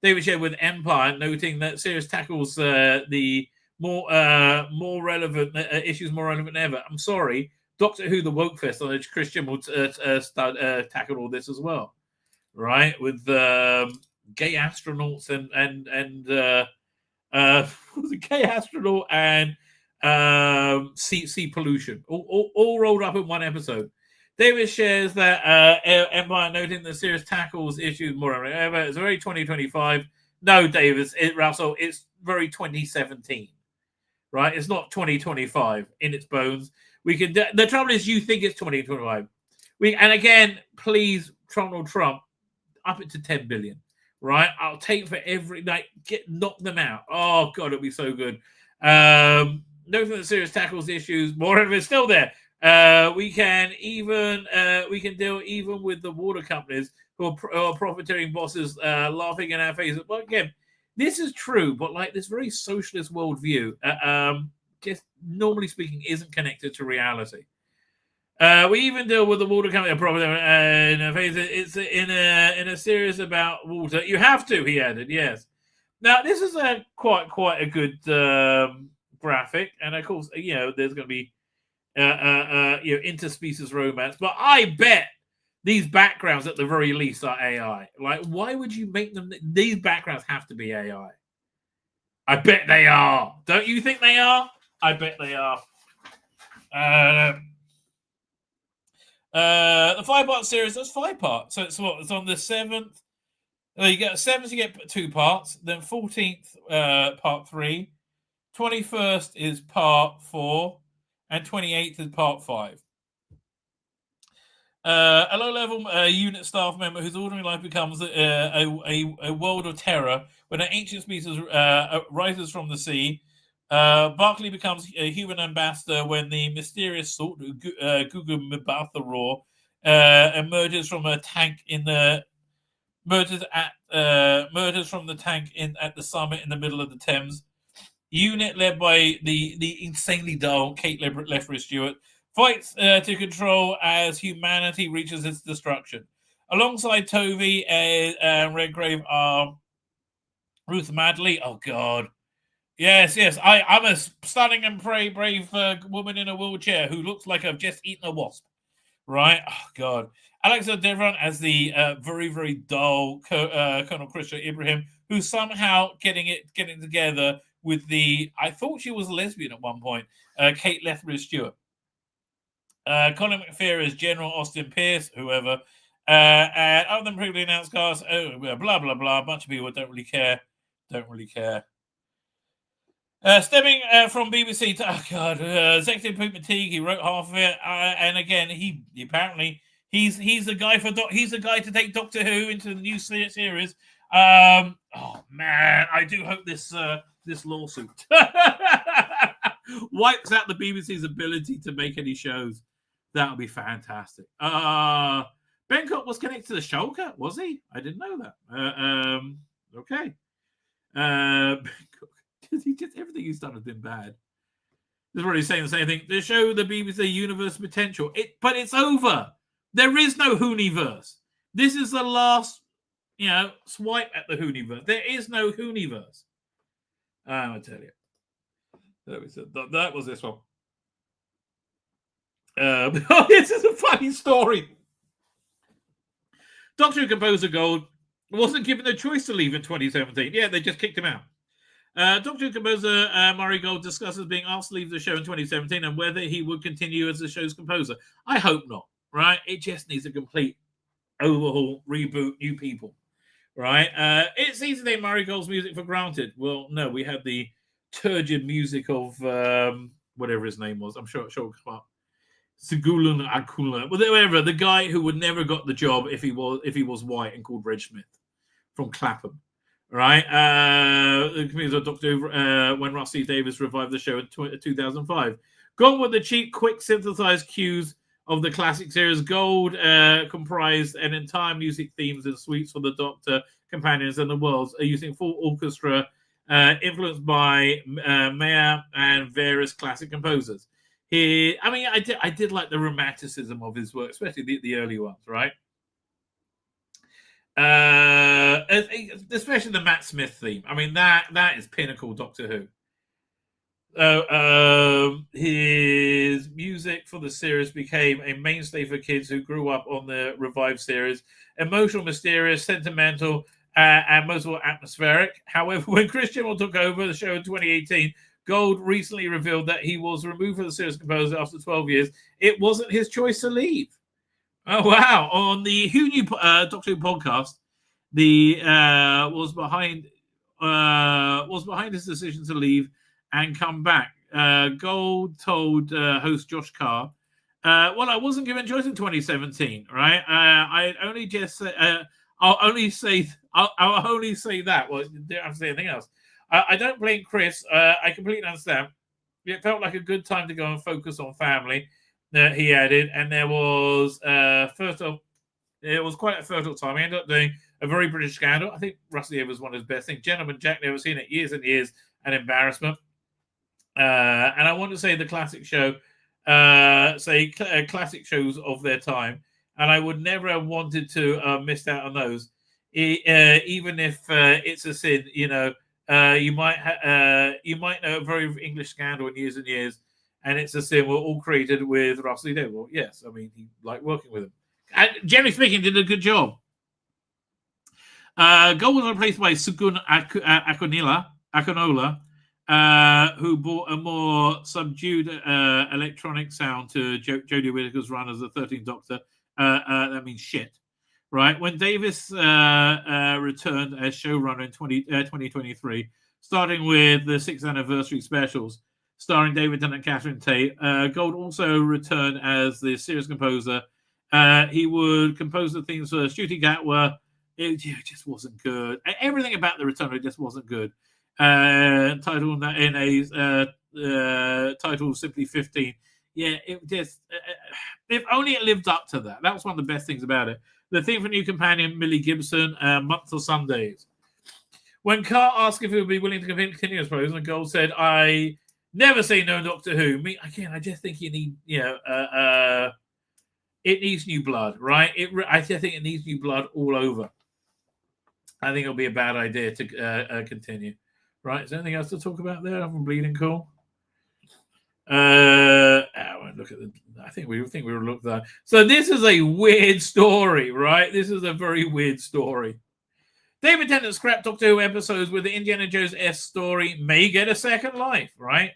David shared with Empire, noting that series tackles the more relevant issues more relevant than ever. I'm sorry, Doctor Who: The Woke Fest on which Christian will tackle all this as well, right? With gay astronauts and was it gay astronaut and sea pollution, all rolled up in one episode. David shares that Empire, noting the series tackles issues more than ever. It's very 2025. No, Davis, Russell, it's very 2017, right? It's not 2025 in its bones. We can. The trouble is, you think it's 2025. And again, please, Trump, up it to 10 billion, right? I'll take for every night. Knock them out. Oh God, it'll be so good. Noting the series tackles issues more of it's still there. We can deal even with the water companies who are profiteering bosses laughing in our faces. Well, again, this is true, but like this very socialist worldview, just normally speaking, isn't connected to reality. We even deal with the water company profit it's in a series about water. You have to, he added. Yes. Now this is a quite a good graphic, and of course, there's going to be interspecies romance, but I bet these backgrounds at the very least are AI. Like, why would you make them? These backgrounds have to be AI. I bet they are. Don't you think they are? I bet they are. The 5-part series, that's 5 parts. So it's what? It's on the 7th. You get 7th, you get 2 parts. Then 14th, part 3. 21st is part 4. And 28th is part 5. A low-level unit staff member whose ordinary life becomes a world of terror when an ancient species rises from the sea. Barclay becomes a human ambassador when the mysterious salt, Gugu Mbatha-Raw, emerges from a tank in the murders from the tank at the summit in the middle of the Thames. Unit led by the insanely dull Kate Lethbridge-Stewart fights to control as humanity reaches its destruction. Alongside Tovey and Redgrave are Ruth Madley. Oh God, yes. I'm a stunning and brave woman in a wheelchair who looks like I've just eaten a wasp. right? Oh, God. Alexa Devron as the very, very dull Colonel Christian Ibrahim, who's somehow getting together with I thought she was a lesbian at one point, Kate Lethbridge Stewart. Colin McPhair as General Austin Pierce, whoever. And other than previously announced cast, blah, blah, blah. A bunch of people don't really care. Stemming from BBC to, Executive Pete McTeague, he wrote half of it, and again, he apparently he's the guy he's the guy to take Doctor Who into the new series. Oh man, I do hope this lawsuit wipes out the BBC's ability to make any shows. That would be fantastic. Bangkok was connected to the Shulker, was he? I didn't know that. Okay. Bangkok. Everything he's done has been bad. He's already saying the same thing. To show the BBC universe potential. But it's over. There is no Hooniverse. This is the last, swipe at the Hooniverse. There is no Hooniverse. I tell you. That was this one. This is a funny story. Doctor Who composer Gold wasn't given the choice to leave in 2017. Yeah, they just kicked him out. Doctor Who composer Murray Gold discusses being asked to leave the show in 2017 and whether he would continue as the show's composer. I hope not, right? It just needs a complete overhaul, reboot, new people, right? It's easy to take Murray Gold's music for granted. Well, no, we had the turgid music of whatever his name was. I'm sure it'll come up. Sigulun Akula, whatever, the guy who would never got the job if he was white and called Red Smith from Clapham. Right, the community of Doctor Who, when Rusty Davies revived the show in 2005. Gone with the cheap, quick synthesized cues of the classic series. Gold comprised an entire music themes and suites for the Doctor, companions, and the worlds, using full orchestra, influenced by Mayer and various classic composers. I did like the romanticism of his work, especially the early ones, right? Especially the Matt Smith theme. I mean, that is pinnacle Doctor Who. His music for the series became a mainstay for kids who grew up on the revived series. Emotional, mysterious, sentimental, and most of all atmospheric. However, when Chris Chibnall took over the show in 2018, Gold recently revealed that he was removed from the series composer after 12 years. It wasn't his choice to leave. Oh wow! On the Who Knew Doctor Who podcast, was behind his decision to leave and come back. Gold told host Josh Carr, "Well, I wasn't given choice in 2017, right? I'll only say that. Well, you don't have to say anything else. I don't blame Chris. I completely understand. It felt like a good time to go and focus on family." He added, and there was it was quite a fertile time. He ended up doing A Very British Scandal. I think Rusty Evans was one of his best things. Gentleman Jack, never seen it, years and years, an embarrassment. And I want to say the classic show, classic shows of their time, and I would never have wanted to miss out on those, even if it's a sin. You might know A Very English Scandal in years and years. And It's a Sin were all created with Rusty Davies. Well, yes, I mean, he liked working with him. And generally speaking, did a good job. Gold was replaced by Sugun Akonola, who brought a more subdued electronic sound to Jodie Whittaker's run as the 13th Doctor. That means shit, right? When Davis returned as showrunner in 2023, starting with the 6th anniversary specials, starring David Tennant and Catherine Tate. Gold also returned as the series composer. He would compose the themes for Ncuti Gatwa. It just wasn't good. Everything about the return just wasn't good. Titled in a title simply 15. Yeah, it just if only it lived up to that. That was one of the best things about it. The theme for New Companion, Millie Gibson, Months of Sundays. When Carr asked if he would be willing to continue his proposal, Gold said, "I never say no, Doctor Who." I just think you need, it needs new blood, right? I just think it needs new blood all over. I think it'll be a bad idea to continue. Right? Is there anything else to talk about there? I'm bleeding cool. I won't look at the. I think we will look that. So this is a weird story, right? This is a very weird story. David Tennant scrapped Doctor Who episodes with the Indiana Jones-esque story may get a second life, right?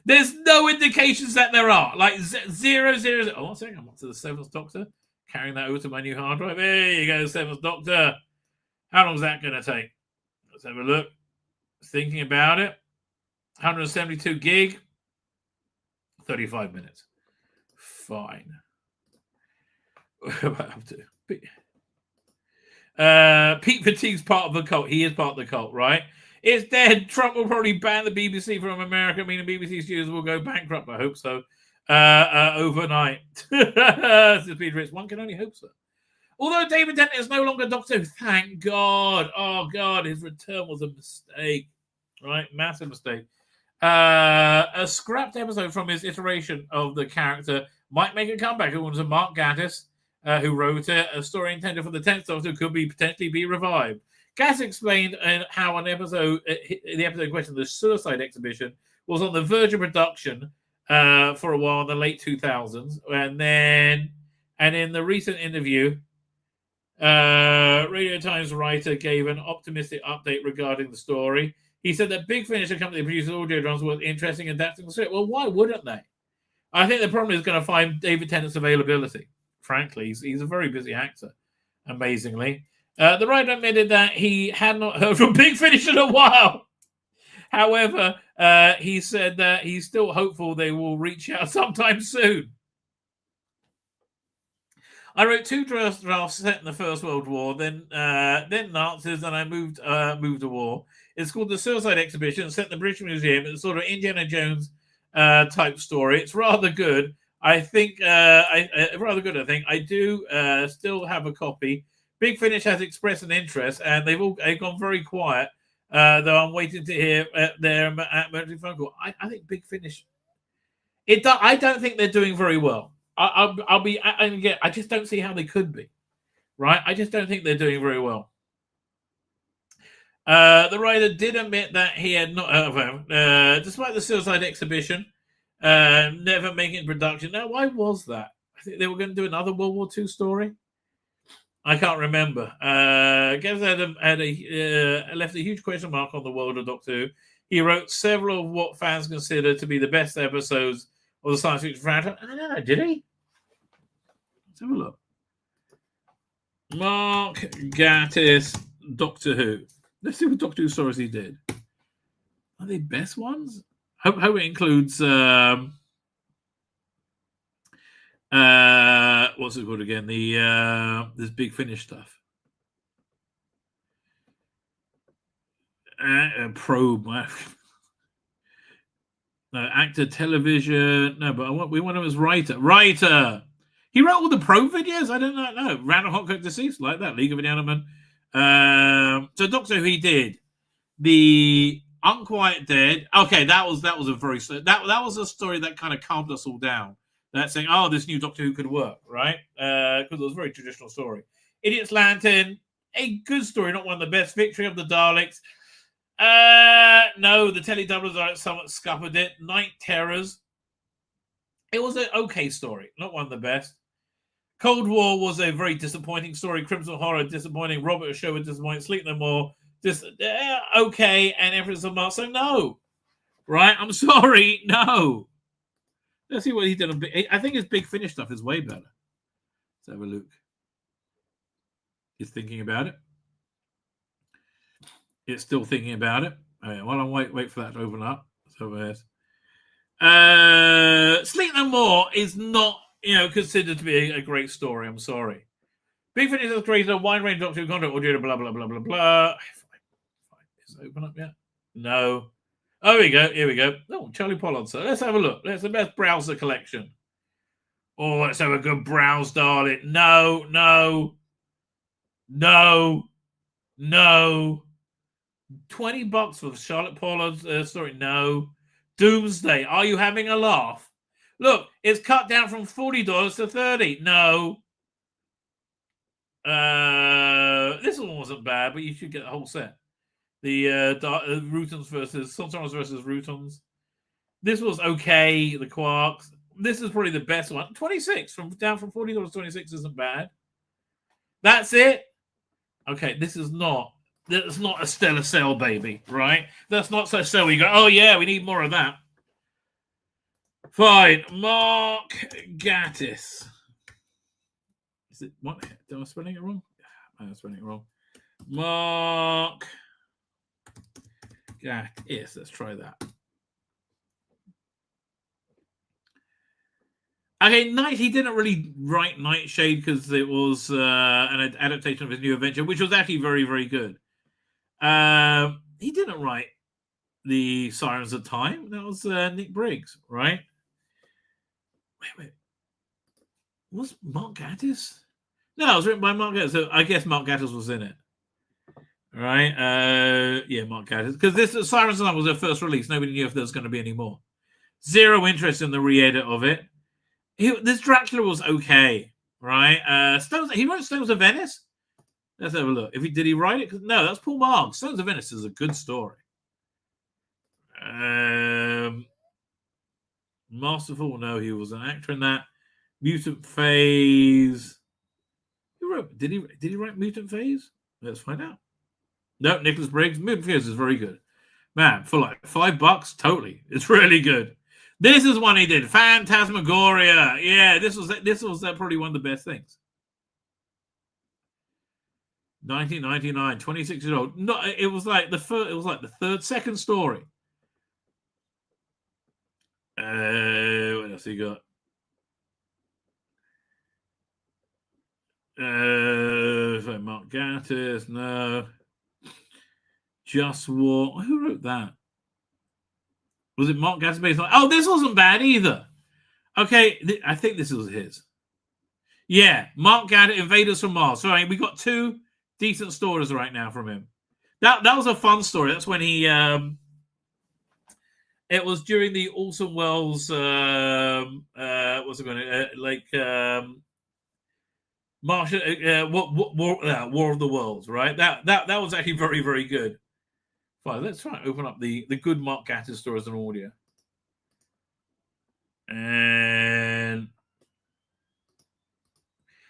There's no indications that there are. Like 000. Oh, one second. I'm up to the 7th Doctor. Carrying that over to my new hard drive. There you go, 7th Doctor. How long is that going to take? Let's have a look. Thinking about it. 172 gig. 35 minutes. Fine. What about up to? Pete Fatigue's part of the cult. He is part of the cult, right? It's dead. Trump will probably ban the BBC from America, meaning BBC studios will go bankrupt. I hope so. Overnight. One can only hope so. Although David Tennant is no longer Doctor Who, thank God. Oh, God, his return was a mistake. Right? Massive mistake. A scrapped episode from his iteration of the character might make a comeback. It was Mark Gatiss, who wrote it. A story intended for the 10th Doctor could potentially be revived. Gass explained how the episode in question, the Suicide Exhibition, was on the verge of production for a while in the late 2000s. And in the recent interview, Radio Times writer gave an optimistic update regarding the story. He said that Big Finish, a company that produces audio dramas, was interesting in adapting the script. Well, why wouldn't they? I think the problem is going to find David Tennant's availability. Frankly, he's a very busy actor, amazingly. The writer admitted that he had not heard from Big Finish in a while. However, he said that he's still hopeful they will reach out sometime soon. I wrote 2 drafts set in the First World War, then Nazis, and I moved to war. It's called The Suicide Exhibition, set in the British Museum. It's sort of Indiana Jones type story. It's rather good. I think rather good. I think I do still have a copy. Big Finish has expressed an interest, and they've gone very quiet. Though I'm waiting to hear their emergency phone call. I think Big Finish. I don't think they're doing very well. I just don't see how they could be, right? I just don't think they're doing very well. The writer did admit that he had not, despite the Suicide Exhibition, never making production. Now, why was that? I think they were going to do another World War II story. I can't remember. Gavs had left a huge question mark on the world of Doctor Who. He wrote several of what fans consider to be the best episodes of the science fiction franchise. I don't know, did he? Let's have a look. Mark Gatiss, Doctor Who. Let's see what Doctor Who stories he did. Are they best ones? Hope it includes what's it called again? The this Big Finish stuff. Probe. No, actor, television. No, but we want him as writer. Writer. He wrote all the Probe videos. I don't know. Random Hot Cook Deceased, like that. League of Inanimate. So Doctor Who, he did the Unquiet Dead. Okay, that was a very that was a story that kind of calmed us all down. That saying, oh, this new Doctor Who could work, right? Because it was a very traditional story. Idiot's Lantern, a good story, not one of the best. Victory of the Daleks. No, the Teledoublers are somewhat scuppered it. Night Terrors. It was an okay story, not one of the best. Cold War was a very disappointing story. Crimson Horror, disappointing. Robert Show was disappointing. Sleep No More, okay. And Empress of Mars. So no, right? I'm sorry, no. Let's see what he did. I think his Big Finish stuff is way better. Let's have a look. He's thinking about it. It's still thinking about it. Okay, while I wait for that to open up. So Sleep No More is not, considered to be a great story. I'm sorry. Big Finish has created a wide range of Doctor Who content, audio, blah blah blah blah blah. Fine. Is it open up yet? No. Oh, here we go. Oh, Charlie Pollard. So let's have a look. That's the best browser collection. Oh, let's have a good browse, darling. No. $20 for Charlotte Pollard's story. No. Doomsday. Are you having a laugh? Look, it's cut down from $40 to $30. No. This one wasn't bad, but you should get the whole set. The Routons versus Sontarans versus Routons. This was okay. The Quarks. This is probably the best one. 26 down from $40. 26 isn't bad. That's it. Okay, this is not. That's not a stellar sale, baby. Right? That's not so sell. You go. Oh yeah, we need more of that. Fine. Mark Gatiss. Is it what? Am I spelling it wrong? I'm spelling it wrong. Mark Gatiss. Let's try that. Okay, Night. He didn't really write Nightshade because it was an adaptation of his new adventure, which was actually very, very good. He didn't write the Sirens of Time. That was Nick Briggs, right? Wait. Was Mark Gatiss? No, it was written by Mark Gatiss. So I guess Mark Gatiss was in it, right? Yeah, Mark Gatiss. Because this Sirens of Time was their first release. Nobody knew if there was going to be any more. Zero interest in the re-edit of it. This Dracula was okay, right? He wrote Stones of Venice. Let's have a look. Did he write it? No, that's Paul Marks. Stones of Venice is a good story. Masterful. No, he was an actor in that. Mutant Phase. Did he write Mutant Phase? Let's find out. No, Nicholas Briggs. Mutant Phase is very good. Man, for like $5, totally. It's really good. This is one he did. Phantasmagoria. Yeah, this was probably one of the best things. 1999, 26 years old. No, it was like the second story. What else you got? Mark Gatiss, no. Just War. Who wrote that? Was it Mark Gatiss? Oh, this wasn't bad either. Okay, I think this was his. Yeah, Mark Gatiss, Invaders from Mars. Sorry, we got two decent stories right now from him. That was a fun story. That's when he it was during the Orson Welles what's it going War of the Worlds, right? That was actually very, very good. Fine, let's try and open up the good Mark Gatiss stories and audio. And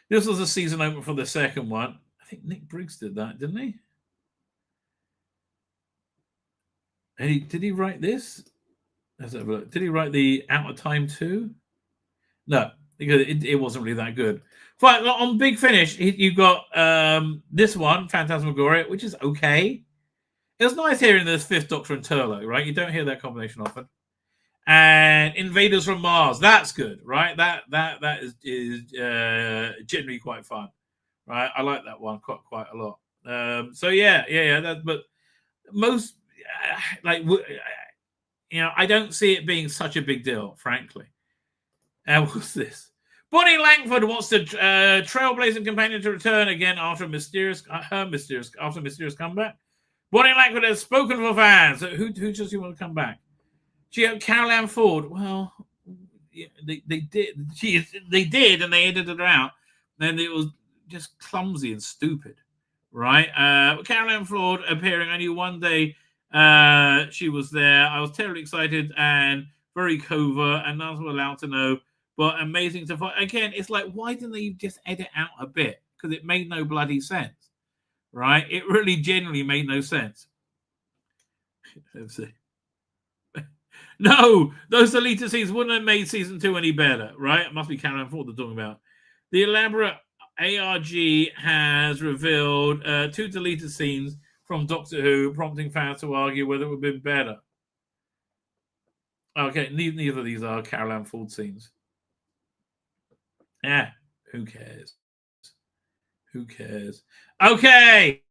this was a season opener for the second one. I think Nick Briggs did that, didn't he? And did he write this? Let's have a look. Did he write the Out of Time 2? No, because it wasn't really that good. Fine, on Big Finish, you've got this one, Phantasmagoria, which is okay. It was nice hearing this Fifth Doctor and Turlo, right? You don't hear that combination often. And Invaders from Mars, that's good, right? That is generally quite fun, right? I like that one quite a lot. So yeah. But most I don't see it being such a big deal, frankly. What's this? Bonnie Langford wants the trailblazing companion to return again after mysterious comeback. Bonnie Langford has spoken for fans. Who does she want to come back? Carol Ann Ford. Well, yeah, they did. They did, and they edited her out. Then it was just clumsy and stupid, right? Carol Ann Ford appearing only one day. She was there. I was terribly excited and very covert, and none were allowed to know. But amazing to find. Again, it's like, why didn't they just edit out a bit? Because it made no bloody sense, right? It really genuinely made no sense. Let's see. No, those deleted scenes wouldn't have made season 2 any better, right? It must be Karen Ford they're talking about. The elaborate ARG has revealed 2 deleted scenes from Doctor Who, prompting fans to argue whether it would have been better. Okay, neither of these are Carol Ann Ford scenes. Yeah, who cares? Who cares? Okay,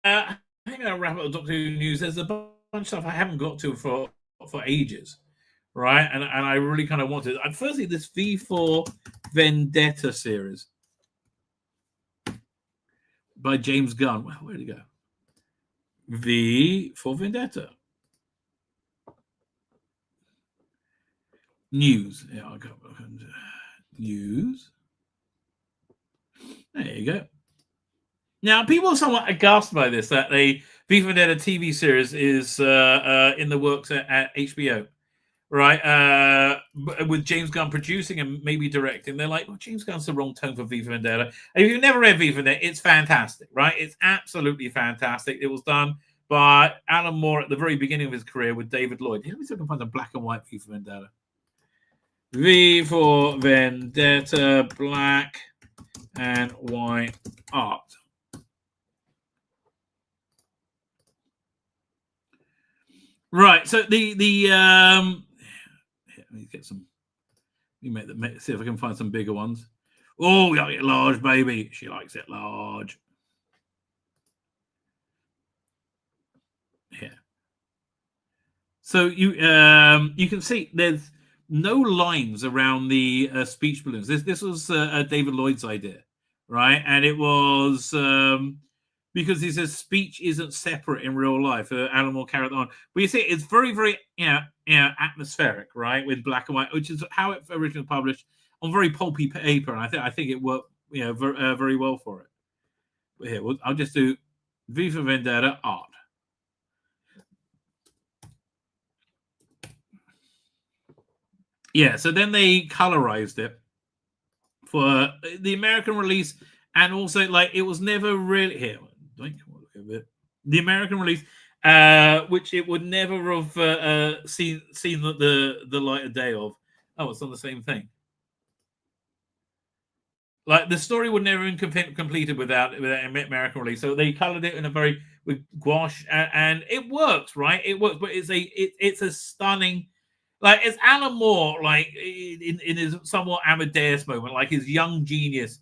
I'm going to wrap up the Doctor Who news. There's a bunch of stuff I haven't got to for ages, right? And I really kind of wanted. And firstly, this V4 Vendetta series by James Gunn. Well, where'd it go? V for Vendetta. News. Yeah, I'll go. News. There you go. Now, people are somewhat aghast by this, that they V for Vendetta TV series is in the works at HBO, right? With James Gunn producing and maybe directing. They're like, well, James Gunn's the wrong tone for V for Vendetta. And if you've never read V for Vendetta, it's fantastic, right? It's absolutely fantastic. It was done by Alan Moore at the very beginning of his career with David Lloyd. Let me see if I can find a black and white V for Vendetta. V for Vendetta, black and white art. Right, so the let me get some. Let me see if I can find some bigger ones. Oh, we got it large, baby. She likes it large. Yeah. So you can see there's no lines around the speech balloons. This was David Lloyd's idea, right? And it was because he says speech isn't separate in real life. Alan will carry it on, but you see, it's very, very atmospheric, right, with black and white, which is how it originally published on very pulpy paper. And I think it worked, very well for it. But here, I'll just do V for Vendetta art. Yeah, so then they colorized it for the American release, and also like it was never really here. The American release, which it would never have seen the light of day of. Oh, it's on the same thing. Like the story would never have been completed without an American release. So they colored it in a very with gouache, and it works, right? It works, but it's a stunning. Like it's Alan Moore, like in his somewhat Amadeus moment, like his young genius,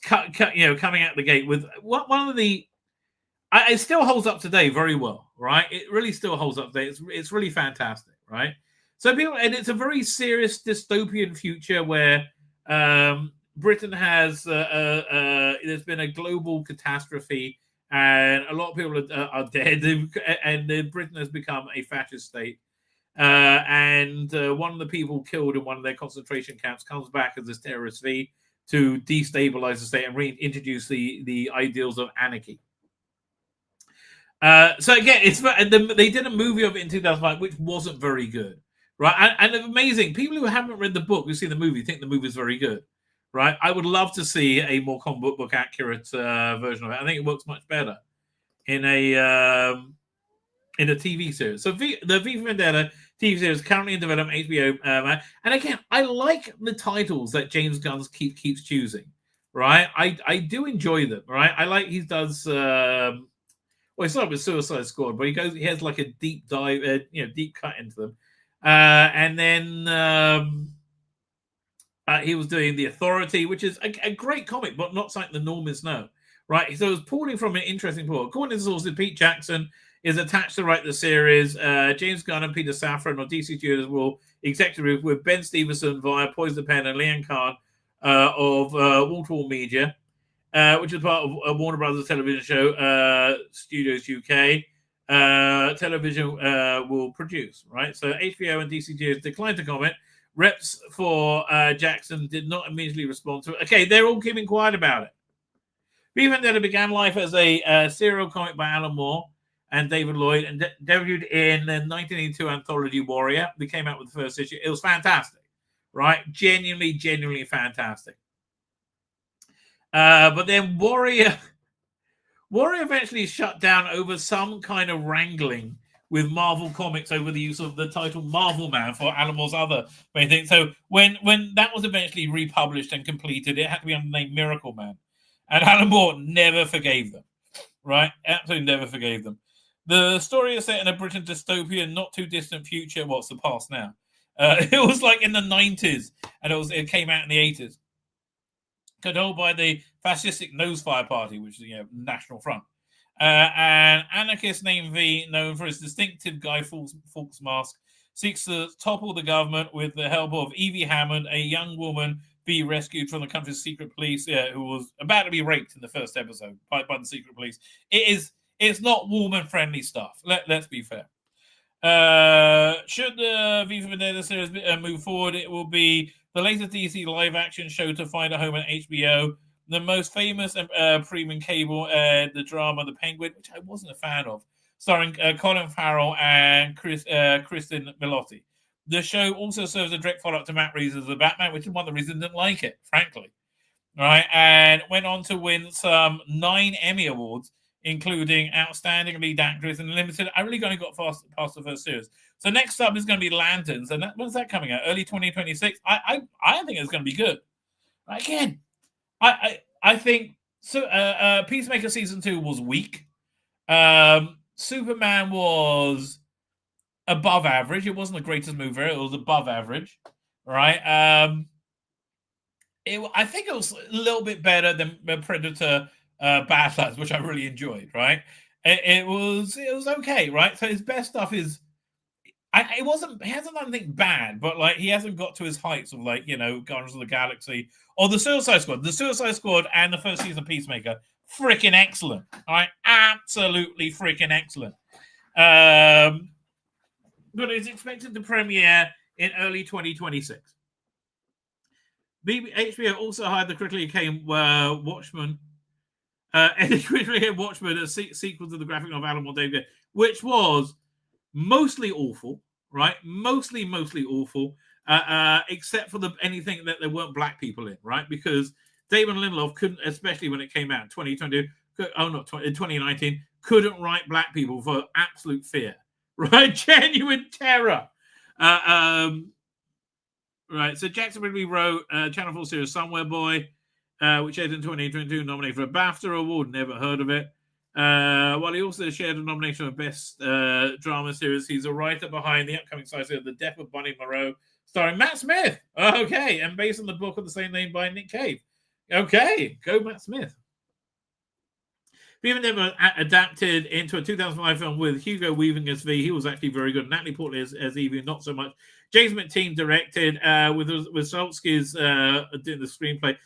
coming out the gate with one of the. It still holds up today very well, right? It really still holds up today. It's really fantastic, right? So and it's a very serious dystopian future where Britain has there's been a global catastrophe and a lot of people are dead, and Britain has become a fascist state. And one of the people killed in one of their concentration camps comes back as this terrorist V to destabilize the state and reintroduce the ideals of anarchy. So again, they did a movie of it in 2005, which wasn't very good, right? And amazing. People who haven't read the book, who see the movie, think the movie is very good, right? I would love to see a more comic book accurate version of it. I think it works much better in a TV series. So the V for Vendetta TV series currently in development, HBO. And again, I like the titles that James Gunn keeps choosing, right? I do enjoy them, right? I like he does. Well, he started with Suicide Squad, but he has like a deep dive, deep cut into them. And then he was doing The Authority, which is a great comic, but not something the normies know, right? So it was pulling from an interesting point. According to sources, Pete Jackson is attached to write the series. James Gunn and Peter Safran of DC Studios will executive with Ben Stevenson via Poison Pen and Leanne Kahn of Wall-to-Wall Media. Which is part of Warner Brothers television show, Studios UK. Television will produce, right? So HBO and DC Studios declined to comment. Reps for Jackson did not immediately respond to it. Okay, they're all keeping quiet about it. V Vendetta began life as a serial comic by Alan Moore and David Lloyd, and debuted in the 1982 anthology Warrior. They came out with the first issue. It was fantastic, right? Genuinely fantastic. But then Warrior eventually shut down over some kind of wrangling with Marvel Comics over the use of the title Marvel Man for Alan Moore's other main thing. So when that was eventually republished and completed, it had to be under the name Miracle Man. And Alan Moore never forgave them, right? Absolutely never forgave them. The story is set in a British dystopian, not too distant future. Well, it's the past now. It was like in the 90s, and it came out in the 80s. Controlled by the fascistic Nosefire Party, which is National Front. An anarchist named V, known for his distinctive Guy Fawkes mask, seeks to topple the government with the help of Evie Hammond, a young woman V rescued from the country's secret police, who was about to be raped in the first episode by the secret police. It's not warm and friendly stuff. Let's be fair. Should the V for Vendetta series move forward, it will be the latest DC live-action show to find a home on HBO. The most famous premium cable, the drama The Penguin, which I wasn't a fan of. starring Colin Farrell and Kristen Milotti. The show also serves a direct follow-up to Matt Reeves' The Batman, which is one of the reasons I didn't like it, frankly. Right, and went on to win some 9 Emmy Awards, including Outstanding Lead Actress and Limited. I really only got past the first series. So next up is going to be Lanterns, and when's that coming out? Early 2026. I think it's going to be good. Again, I think so. Peacemaker season 2 was weak. Superman was above average. It wasn't the greatest movie. It was above average, right? I think it was a little bit better than Predator Badlands, which I really enjoyed, right? It was okay, right? So his best stuff is he hasn't done anything bad, but like he hasn't got to his heights of like, Guardians of the Galaxy or the Suicide Squad. The Suicide Squad and the first season of Peacemaker, freaking excellent. All right, absolutely freaking excellent. But it's expected to premiere in early 2026. HBO also hired the critically acclaimed Watchmen. Critically acclaimed Watchmen, a sequel to the graphic novel Alan Moore David, which was mostly awful, right? Mostly awful, except for anything that there weren't black people in, right? Because Damon Lindelof couldn't, especially when it came out in 2019, couldn't write black people for absolute fear, right? Genuine terror. Right, so Jackson Ridley wrote Channel 4 series Somewhere Boy, which aired in 2022, nominated for a BAFTA award, never heard of it. While he also shared a nomination for Best Drama Series, he's a writer behind the upcoming series The Death of Bunny Moreau, starring Matt Smith. Okay, and based on the book of the same name by Nick Cave. Okay, go Matt Smith. Even never adapted into a 2005 film with Hugo Weaving as V. He was actually very good. Natalie Portman as Evie, not so much. James McTean directed with Solsky's doing the screenplay.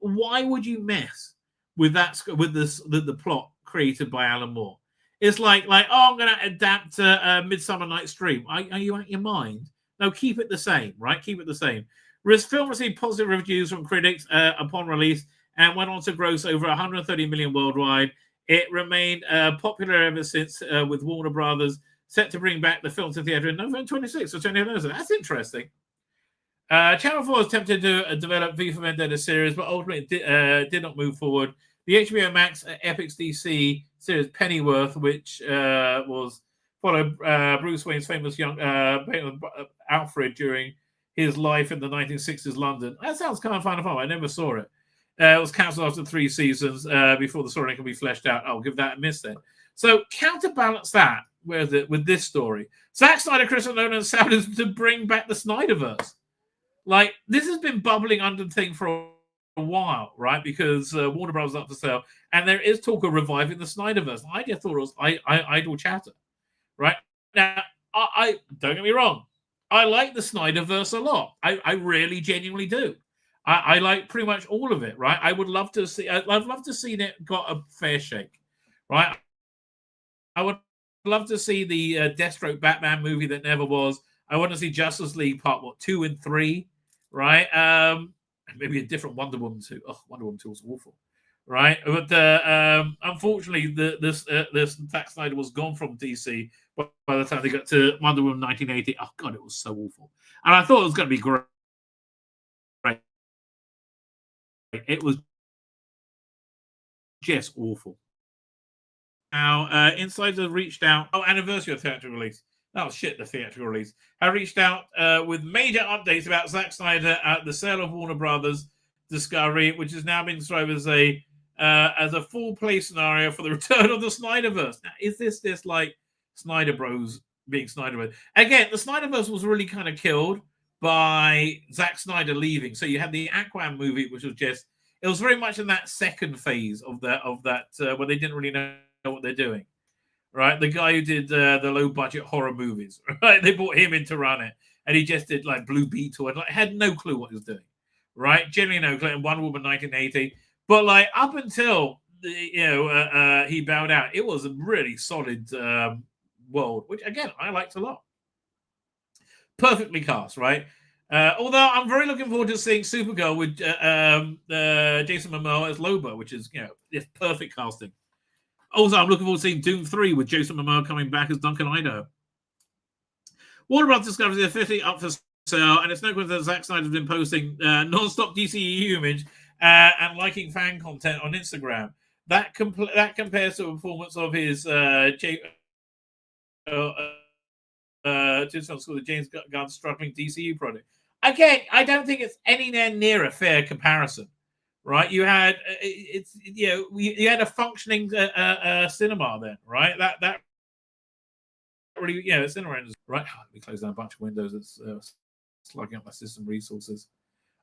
Why would you mess with the plot created by Alan Moore? It's like I'm going to adapt Midsummer Night's Dream. Are you out your mind? No, keep it the same, right? Keep it the same. This film received positive reviews from critics upon release and went on to gross over 130 million worldwide. It remained popular ever since with Warner Brothers set to bring back the film to theater in November 26th. So that's interesting. Channel 4 was attempted to develop V for Vendetta series, but ultimately did not move forward. The HBO Max Epix DC series Pennyworth, which followed Bruce Wayne's famous young Alfred during his life in the 1960s London. That sounds kind of fun. I never saw it. It was cancelled after 3 seasons before the story can be fleshed out. I'll give that a miss then. So counterbalance that with this story. Zack Snyder, Christopher Nolan, and Saudis to bring back the Snyderverse. Like, this has been bubbling under the thing for a while, right? Because Warner Bros. Up for sale, and there is talk of reviving the Snyderverse. I just thought it was idle chatter, right? Now, I don't get me wrong. I like the Snyderverse a lot. I really genuinely do. I like pretty much all of it, right? I'd love to see it got a fair shake, right? I would love to see the Deathstroke Batman movie that never was. I want to see Justice League Part 2 and 3, right? Maybe a different Wonder Woman 2. Oh, Wonder Woman 2 was awful, right? But unfortunately, this Zack Snyder was gone from DC by the time they got to Wonder Woman 1980. Oh God, it was so awful, and I thought it was going to be great. It was just awful. Now, Insider reached out. Oh, anniversary of theatrical release. Oh, shit, the theatrical release. I reached out with major updates about Zack Snyder at the sale of Warner Brothers Discovery, which has now been described as a full play scenario for the return of the Snyderverse. Now, is this like Snyder Bros being Snyder Bros? Again, the Snyderverse was really kind of killed by Zack Snyder leaving. So you had the Aquaman movie, which was just, it was very much in that second phase of that where they didn't really know what they're doing, right? The guy who did the low budget horror movies, right? They brought him in to run it, and he just did like Blue Beetle and had no clue what he was doing, right? Generally no clue. And Wonder Woman 1980, but like up until he bowed out, it was a really solid world, which again I liked a lot. Perfectly cast, right? Although I'm very looking forward to seeing Supergirl with Jason Momoa as Lobo, which is just perfect casting. Also, I'm looking forward to seeing Doom 3 with Jason Momoa coming back as Duncan Idaho. Warner Bros. Discovery is 50 up for sale, and it's no coincidence that Zack Snyder has been posting non-stop DCEU image and liking fan content on Instagram. That compares to a performance of his the James Gunn struggling DCU project. Again, I don't think it's anywhere near a fair comparison, right? You had you had a functioning cinema then, right? That really cinema industry, right? Oh, let me close down a bunch of windows. It's slugging up my system resources.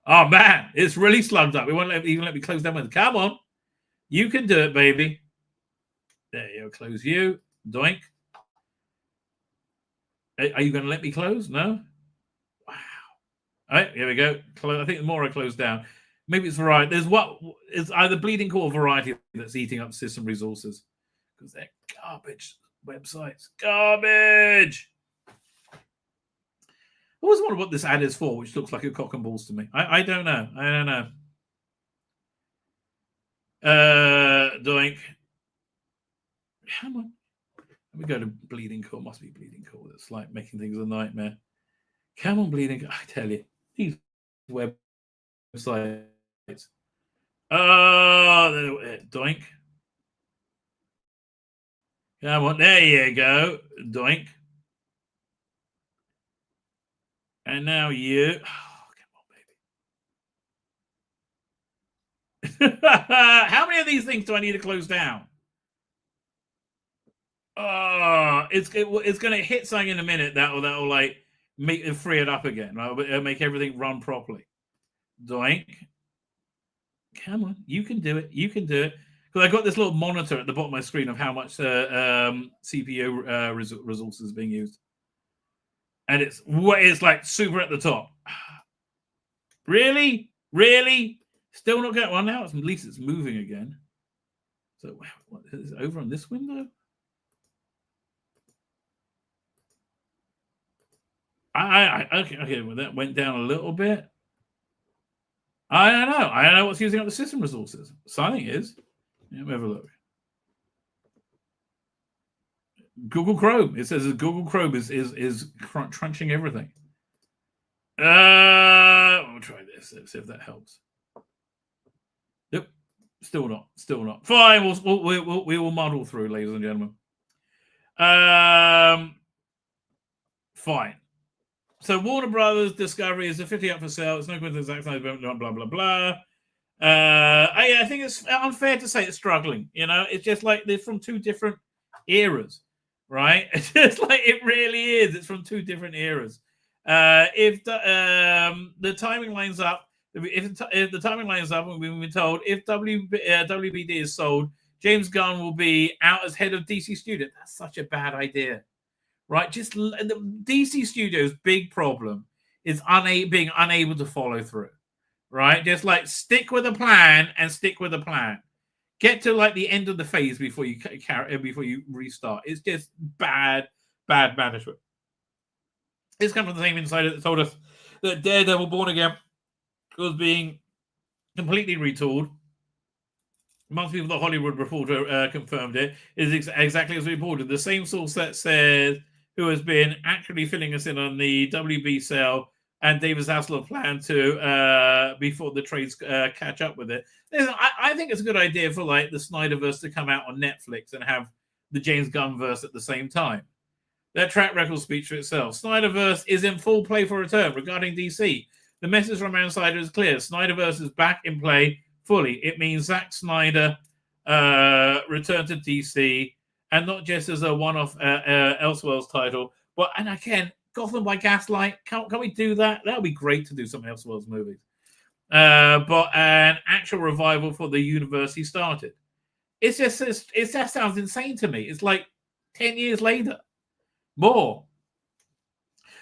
Oh man, it's really slugged up. It won't even let me close down windows. Come on, you can do it, baby. There you go. Close you. Doink. Are you going to let me close? No? Wow. All right, here we go. I think the more I close down, maybe it's right. It's either Bleeding Core or Variety that's eating up system resources because they're garbage websites. Garbage. I always wonder what this ad is for, which looks like a cock and balls to me. I don't know. Doink. Come on. Let me go to Bleeding Core. Must be Bleeding Core. That's like making things a nightmare. Come on, Bleeding Core. I tell you, these websites. Oh, doink. Come on, there you go. Doink. And now you. Oh, come on, baby. How many of these things do I need to close down? Oh, it's going to hit something in a minute that'll like make it free it up again. Right? It'll make everything run properly. Doink. Come on, you can do it. You can do it. Because I got this little monitor at the bottom of my screen of how much CPU resources is being used, and it's like super at the top. Really, still not getting one now. At least it's moving again. So what is it over on this window? Okay. Well, that went down a little bit. I don't know what's using up the system resources. Something is. Let me have a look. Google Chrome. It says Google Chrome is crunching everything. We'll try this. Let's see if that helps. Yep. Still not. Fine. We will muddle through, ladies and gentlemen. Fine. So Warner Brothers Discovery is a 50 up for sale. It's no coincidence Zack Snyder, blah blah blah. I think it's unfair to say it's struggling. It's just like they're from two different eras, right? It's just like it really is. It's from two different eras. If the timing lines up, if the timing lines up, and we've been told if WBD is sold, James Gunn will be out as head of DC Studio. That's such a bad idea. Right, just the DC Studios' big problem is being unable to follow through. Right, just like stick with a plan and stick with a plan. Get to like the end of the phase before you restart. It's just bad management. This comes from the same insider that told us that Daredevil Born Again was being completely retooled. Most people, the Hollywood Reporter confirmed it. Is exactly as reported. The same source that says who has been actually filling us in on the WB sale and David Zaslav plan to before the trades catch up with it. I think it's a good idea for like the Snyderverse to come out on Netflix and have the James Gunn verse at the same time. That track record speaks for itself. Snyderverse is in full play for return regarding DC. The message from Insider is clear. Snyderverse is back in play fully. It means Zack Snyder return to DC, and not just as a one-off Elseworlds title, but and again, Gotham by Gaslight. Can we do that? That would be great to do some Elseworlds movies. But an actual revival for the universe he started. It just sounds insane to me. It's like 10 years later. More.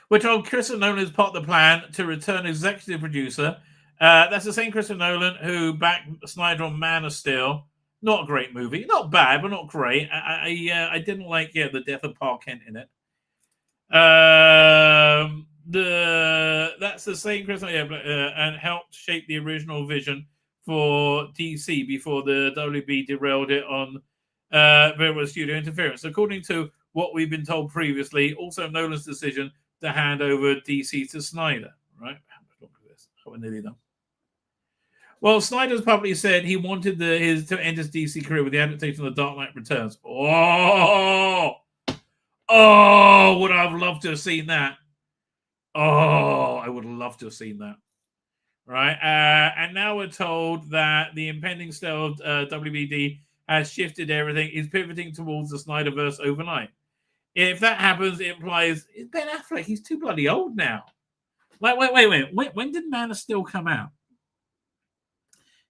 We're told Christopher Nolan is part of the plan to return executive producer. That's the same Christopher Nolan who backed Snyder on Man of Steel. Not a great movie. Not bad, but not great. I didn't like the death of Pa Kent in it. That's the same Christopher and helped shape the original vision for DC before the WB derailed it on there was studio interference. According to what we've been told previously, also Nolan's decision to hand over DC to Snyder. Right? How much longer is this? Oh, we're nearly done. Well, Snyder's publicly said he wanted to end his DC career with the adaptation of The Dark Knight Returns. Oh, would I have loved to have seen that? Oh, I would have loved to have seen that. Right? And now we're told that the impending sale of WBD has shifted everything. Is pivoting towards the Snyderverse overnight. If that happens, it implies Ben Affleck. He's too bloody old now. Wait. When did Man of Steel come out?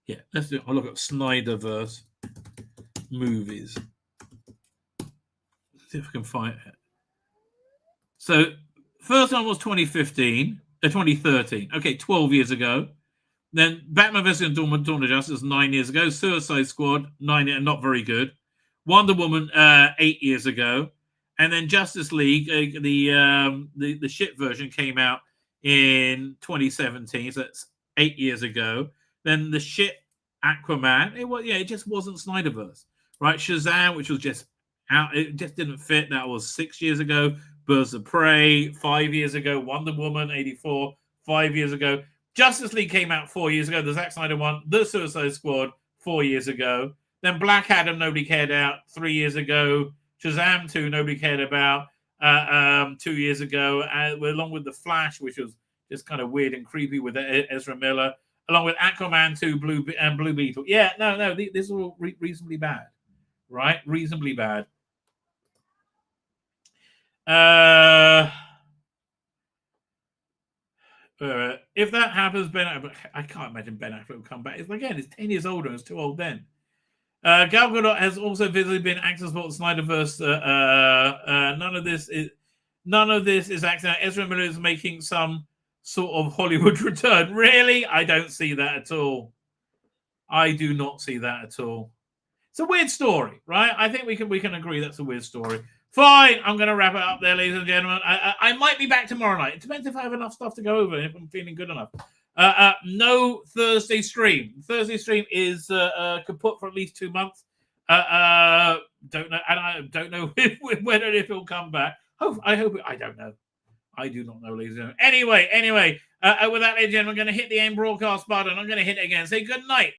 Yeah, let's do. I'll look at Snyderverse movies. Let's see if I can find it. So, first one was 2013. Okay, 12 years ago. Then Batman vs. Dawn of Justice 9 years ago. Suicide Squad 9 years, not very good. Wonder Woman 8 years ago, and then Justice League, the shit version came out in 2017. So that's 8 years ago. Then the shit Aquaman. It just wasn't Snyderverse, right? Shazam, which was just out, it just didn't fit. That was 6 years ago. Birds of Prey 5 years ago. Wonder Woman 84 5 years ago. Justice League came out 4 years ago. The Zack Snyder one. The Suicide Squad 4 years ago. Then Black Adam, nobody cared about 3 years ago. Shazam 2, nobody cared about 2 years ago. Along with The Flash, which was just kind of weird and creepy with Ezra Miller. Along with Aquaman 2, Blue Beetle. Yeah, no, this is all reasonably bad. Right? Reasonably bad. If that happens, I can't imagine Ben Affleck will come back. He's 10 years older and it's too old then. Gal Gadot has also visibly been actors for the Snyderverse. None of this is accident. Ezra Miller is making some sort of Hollywood return. Really? I don't see that at all. I do not see that at all. It's a weird story, right? I think we can agree that's a weird story. Fine, I'm going to wrap it up there, ladies and gentlemen. I might be back tomorrow night. It depends if I have enough stuff to go over and if I'm feeling good enough. No Thursday stream. Thursday stream is kaput for at least 2 months. Don't know, and I don't know whether if it'll come back. I hope. I don't know. I do not know, ladies and gentlemen. Anyway. With that, ladies and gentlemen, I'm going to hit the end broadcast button. I'm going to hit it again. Say good night.